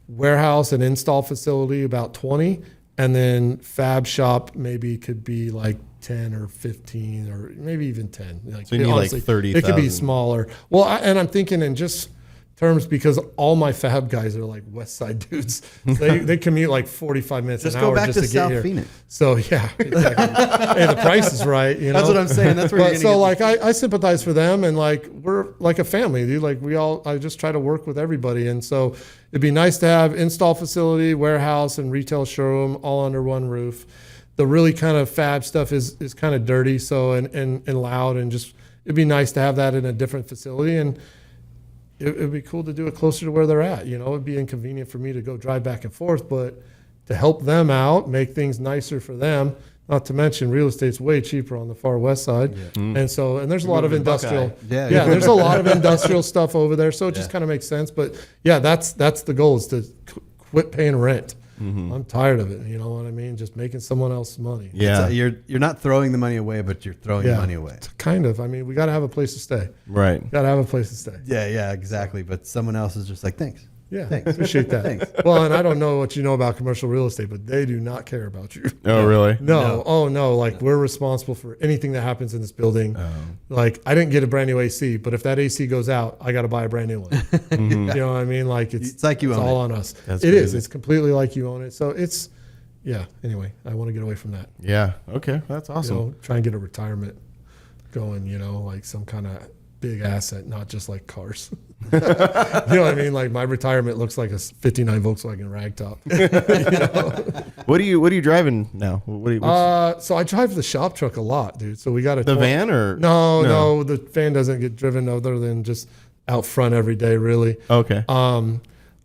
warehouse and install facility about 20, and then fab shop maybe could be like 10 or 15 or maybe even 10. Like, So you need like 30,000. It could be smaller. Well, and I'm thinking in just terms because all my fab guys are like West Side dudes. They commute like 45 minutes Just an go hour back just to to get South here. Phoenix. So yeah, exactly. Hey, the price is right. You know, That's what I'm saying. That's where but you're gonna so like I sympathize for them, and like we're like a family, dude. Like I just try to work with everybody, and so it'd be nice to have install facility, warehouse, and retail showroom all under one roof. The really kind of fab stuff is kind of dirty, so and loud, and just it'd be nice to have that in a different facility, and it'd be cool to do it closer to where they're at. You know, it'd be inconvenient for me to go drive back and forth, but to help them out, make things nicer for them. Not to mention, real estate's way cheaper on the far west side, and there's a lot of industrial. Yeah. There's a lot of industrial stuff over there, so it just kind of makes sense. But yeah, that's the goal, is to quit paying rent. I'm tired of it. You know what I mean? Just making someone else money. Yeah. You're not throwing the money away, but you're throwing money away. Kind of. I mean, we got to have a place to stay. Right. Got to have a place to stay. Yeah, exactly. But someone else is just like, thanks. Yeah, Thanks. appreciate that. Thanks. Well, and I don't know what you know about commercial real estate, but they do not care about you. Oh, really? No. Oh, no. Like, we're responsible for anything that happens in this building. Like, I didn't get a brand new AC, but if that AC goes out, I got to buy a brand new one. You know what I mean? Like, it's like you it's own all it. on us. That's It is. crazy. It's completely like you own it. So it's, yeah. Anyway, I want to get away from that. Yeah. Okay. That's awesome. You know, try and get a retirement going, you know, like some kind of big asset, not just like cars. You know what I mean? Like, my retirement looks like a 59 Volkswagen ragtop. You know? What are you driving now? So I drive the shop truck a lot, dude. So we got the van or no, the van doesn't get driven other than just out front every day, really. Okay.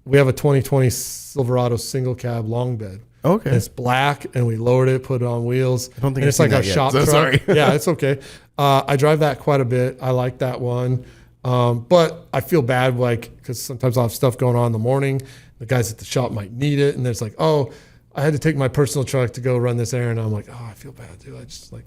We have a 2020 Silverado single cab long bed. Okay. And it's black, and we lowered it, put it on wheels. I don't think and I've it's like seen a that yet, shop so truck. sorry. Yeah, it's okay. I drive that quite a bit. I like that one. But I feel bad, like, because sometimes I'll have stuff going on in the morning. The guys at the shop might need it, and it's like, oh, I had to take my personal truck to go run this errand. I'm like, oh, I feel bad, dude. I just like.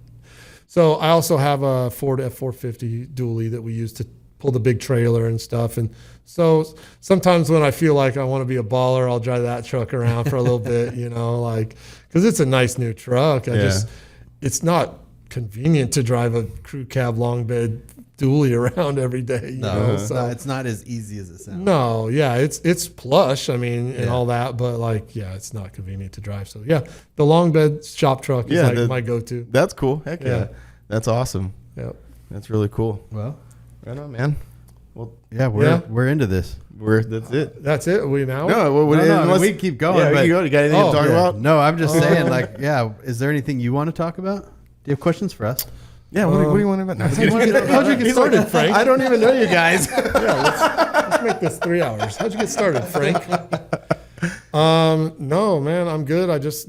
So I also have a Ford F450 dually that we use to pull the big trailer and stuff. And so sometimes when I feel like I want to be a baller, I'll drive that truck around for a little bit, you know, like, because it's a nice new truck. It's not convenient to drive a crew cab long bed dually around every day. You know? So it's not as easy as it sounds. no, yeah, it's plush. I mean, and all that, but like, yeah, it's not convenient to drive. So yeah, the long bed shop truck is like my go-to. That's cool. Heck yeah. That's awesome. Yep. That's really cool. Well, Right on, man. Well, yeah, we're into this. that's it. That's it. We now. No, I mean, we keep going. Yeah, but, you got anything to talk about? No, I'm just saying, like, yeah. Is there anything you want to talk about? Do you have questions for us? Yeah. What do you want about? No, How'd you get started, Frank? I don't even know you guys. Let's make this 3 hours. How'd you get started, Frank? No, man, I'm good. I just,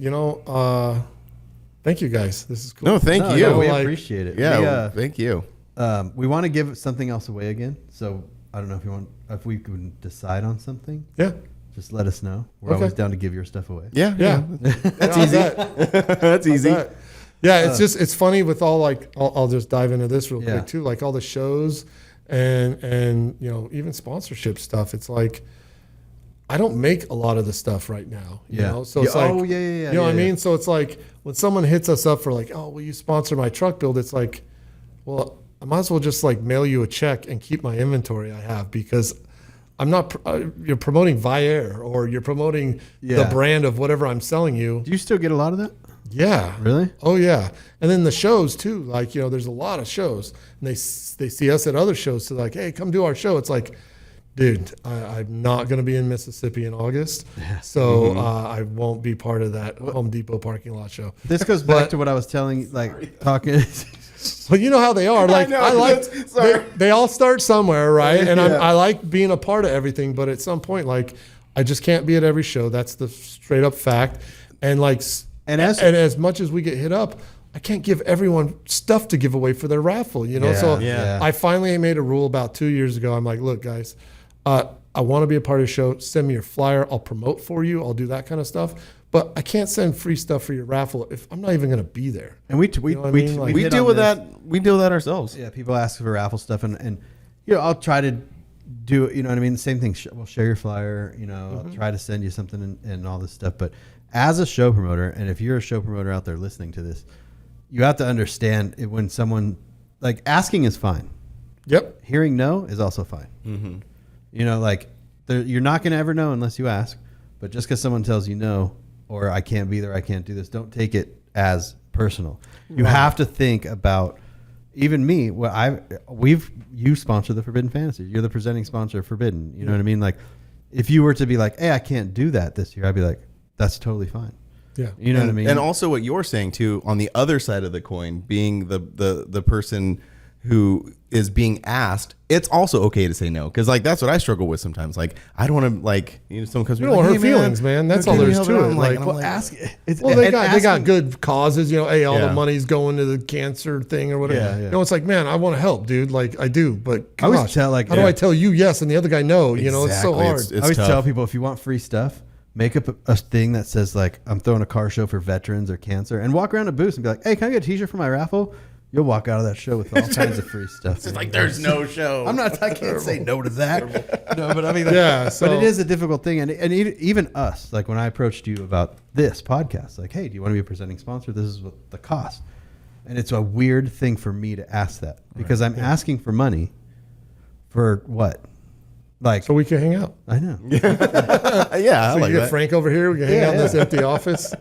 thank you guys. This is cool. No, thank you. Yeah, we Like- appreciate it. Yeah, thank you. We want to give something else away again. So I don't know if we can decide on something. Yeah. Just let us know. We're Okay. always down to give your stuff away. Yeah, Yeah. That's How's easy. that? That's easy. How's that? Yeah, it's funny with all, like, I'll just dive into this real Yeah. quick too. Like all the shows and even sponsorship stuff. It's like, I don't make a lot of the stuff right now, you Yeah. know? So it's Yeah, like, oh, yeah, you know what I yeah. mean? So it's like when someone hits us up for like, oh, will you sponsor my truck build? It's like, well, I might as well just like mail you a check and keep my inventory I have, because I'm not, you're promoting Viair or you're promoting the brand of whatever I'm selling you. Do you still get a lot of that? Yeah. Really? Oh yeah. And then the shows too, like, there's a lot of shows and they see us at other shows. So like, hey, come do our show. It's like, dude, I'm not going to be in Mississippi in August. So I won't be part of that Home Depot parking lot show. This goes back to what I was telling, like talking. But you know how they are. Like, know, I like, sorry. they all start somewhere, right? And I like being a part of everything. But at some point, like, I just can't be at every show. That's the straight up fact. And like, and as much as we get hit up, I can't give everyone stuff to give away for their raffle, So I finally made a rule about 2 years ago. I'm like, look, guys, I want to be a part of the show. Send me your flyer. I'll promote for you. I'll do that kind of stuff. But I can't send free stuff for your raffle if I'm not even going to be there. And we know what I mean? Like- We hit deal on with this. that. We deal with that ourselves. Yeah, people ask for raffle stuff, and I'll try to do, you know what I mean? The same thing. We'll share your flyer, you know, I'll try to send you something and all this stuff. But as a show promoter, and if you're a show promoter out there listening to this, you have to understand it when someone, like, asking is fine. Yep. Hearing no is also fine. Mm-hmm. You know, like, you're not going to ever know unless you ask. But just because someone tells you no, or I can't be there, I can't do this, don't take it as personal. You have to think about, even me, you sponsor the Forbidden Fantasy. You're the presenting sponsor of Forbidden. You know what I mean? Like, if you were to be like, hey, I can't do that this year, I'd be like, that's totally fine. Yeah. You know what I mean? And also what you're saying too, on the other side of the coin, being the person who is being asked, it's also okay to say no. Cause like, that's what I struggle with sometimes. Like, I don't want to, like, you know, someone comes to me You don't like, want her feelings, man. That's all there's to it. Like, Like, ask. well, they got good causes, you know. Hey, all the money's going to the cancer thing or whatever. Yeah. You know, it's like, man, I want to help, dude. Like, I do, but I always gosh, tell, like, how do I tell you yes and the other guy no? You know, it's so Exactly. hard. It's I always tough. tell people, if you want free stuff, make up a thing that says, like, I'm throwing a car show for veterans or cancer, and walk around a booth and be like, hey, can I get a t-shirt for my raffle? You'll walk out of that show with all kinds of free stuff. It's like, there's no show. I can't say no to that. No, but I mean, like, Yeah, so- but it is a difficult thing. And even us, like, when I approached you about this podcast, like, hey, do you want to be a presenting sponsor? This is what the cost. And it's a weird thing for me to ask that, because I'm asking for money for what? Like, So we can hang out. I know. Yeah, I So like you get that. Frank over here. We can hang out in this empty office.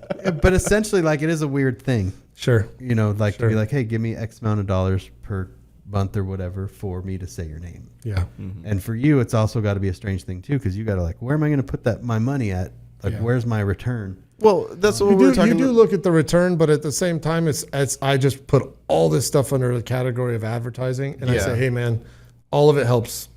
But essentially, like, it is a weird thing. Sure. You know, like, to Sure. be like, hey, give me X amount of dollars per month or whatever for me to say your name. Yeah. And for you, it's also got to be a strange thing too, because you got to, like, where am I going to put my money at? Like, Yeah. where's my return? Well, that's what You we were do, talking you do about. look at the return, but at the same time, it's I just put all this stuff under the category of advertising, and I Yeah. say, hey, man, all of it helps.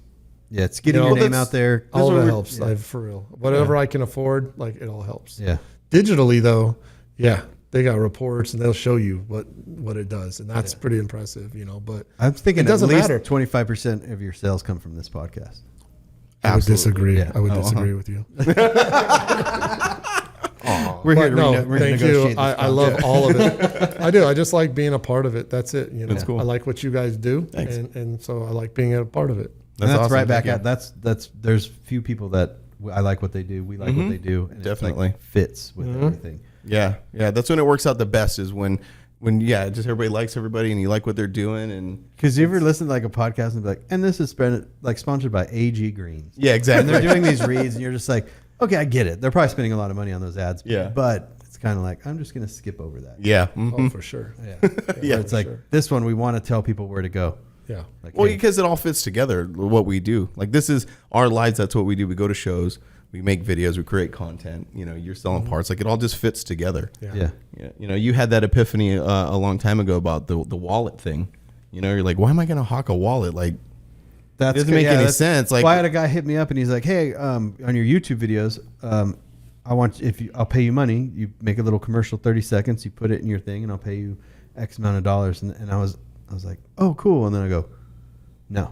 Yeah, it's getting You know, your name that's- out there. All That's of what it we're- helps, Yeah. like, for real. Whatever I can afford, like, it all helps. Yeah. Digitally, though, yeah, they got reports and they'll show you what it does, and that's pretty impressive, you know. But I'm thinking It doesn't at least matter. 25% of your sales come from this podcast. I would disagree. Yeah. I would disagree with you. We're here But to no, we're thank negotiate you. this I love all of it. I do. I just like being a part of it. That's it. You know, That's cool. I like what you guys do, Thanks. and so I like being a part of it. That's awesome. right back Thank at that's there's few people that I like what they do. We like what they do. And Definitely. it, like, fits with everything. Yeah, yeah. That's when it works out the best, is when just everybody likes everybody and you like what they're doing. And Because you ever listen to, like, a podcast and be like, and this is sponsored by AG Greens. yeah, And exactly. they're doing these reads, and you're just like, okay, I get it. They're probably spending a lot of money on those ads. Yeah. But it's kind of like, I'm just going to skip over that. Yeah. Oh, for sure. Yeah. Yeah, But it's for like, sure. this one, we want to tell people where to go. Yeah. Like, Well, hey, because it all fits together, what we do. Like, this is our lives. That's what we do. We go to shows, we make videos, we create content. You know, you're selling parts. Like, it all just fits together. yeah. Yeah. You know, you had that epiphany a long time ago about the wallet thing. You know, you're like, why am I going to hawk a wallet? Like, That doesn't make any sense. Like, Well, I had a guy hit me up and he's like, "Hey, on your YouTube videos, I'll pay you money. You make a little commercial, 30 seconds. You put it in your thing, and I'll pay you X amount of dollars." And I was like, "Oh, cool." And then I go, "No,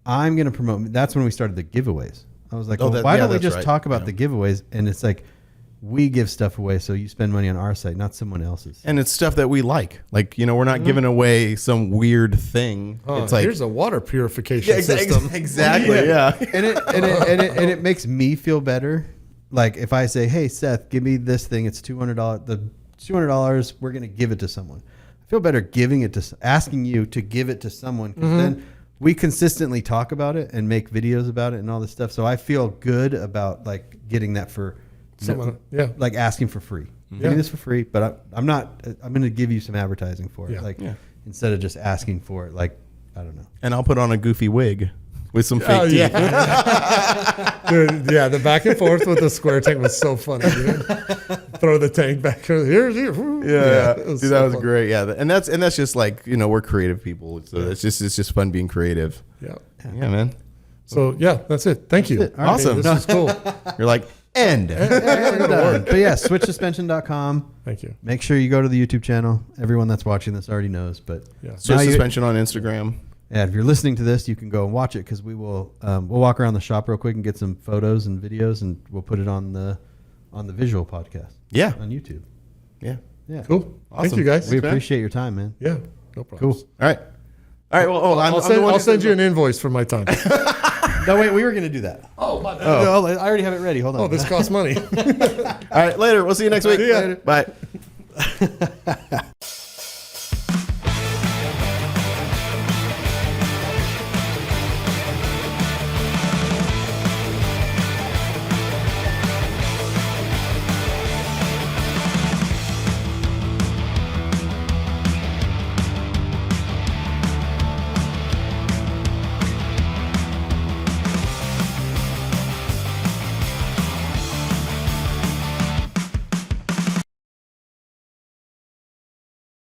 I'm going to promote." That's when we started the giveaways. I was like, Oh, "Why don't we that's just right. talk about Yeah. the giveaways?" And it's like, we give stuff away, so you spend money on our site, not someone else's. and it's stuff that we like. Like, you know, we're not giving away some weird thing. Oh, it's like, here's a water purification system. exactly. Yeah. and it makes me feel better. Like, if I say, "Hey, Seth, give me this thing. It's $200. The $200, we're going to give it to someone." I feel better giving it to, asking you to give it to someone, because then we consistently talk about it and make videos about it and all this stuff. So I feel good about, like, getting that for Someone, yeah. like, asking for free. Give Yeah. me this for free, but I'm going to give you some advertising for it. Yeah. Like, Yeah. instead of just asking for it. Like, I don't know. And I'll put on a goofy wig with some fake Oh, teeth. yeah. Dude, yeah, the back and forth with the square tank was so funny. Dude. Throw the tank back. Here. Yeah, it was dude, so that was fun. great. Yeah, and that's just like, you know, we're creative people, so it's just fun being creative. Yeah. Yeah, man. So, yeah, that's it. Thank you. it. All right. Awesome. This is cool. You're like, end. But yeah, switchsuspension.com. Thank you. Make sure you go to the YouTube channel. Everyone that's watching this already knows, but Yeah. So now you- suspension on Instagram. yeah, if you're listening to this, you can go and watch it, because we will we'll walk around the shop real quick and get some photos and videos, and we'll put it on the visual podcast Yeah. on YouTube. Yeah. Yeah, Cool. Thank Awesome. you, guys. We man. appreciate your time, man. Yeah, no problem. Cool. All right. All right. Well, I'll send you an invoice for my time. No, wait, we were going to do that. Oh, my bad. No, I already have it ready. Hold on. Oh, this costs money. All right, later. We'll see you next week. See ya. Later. Bye.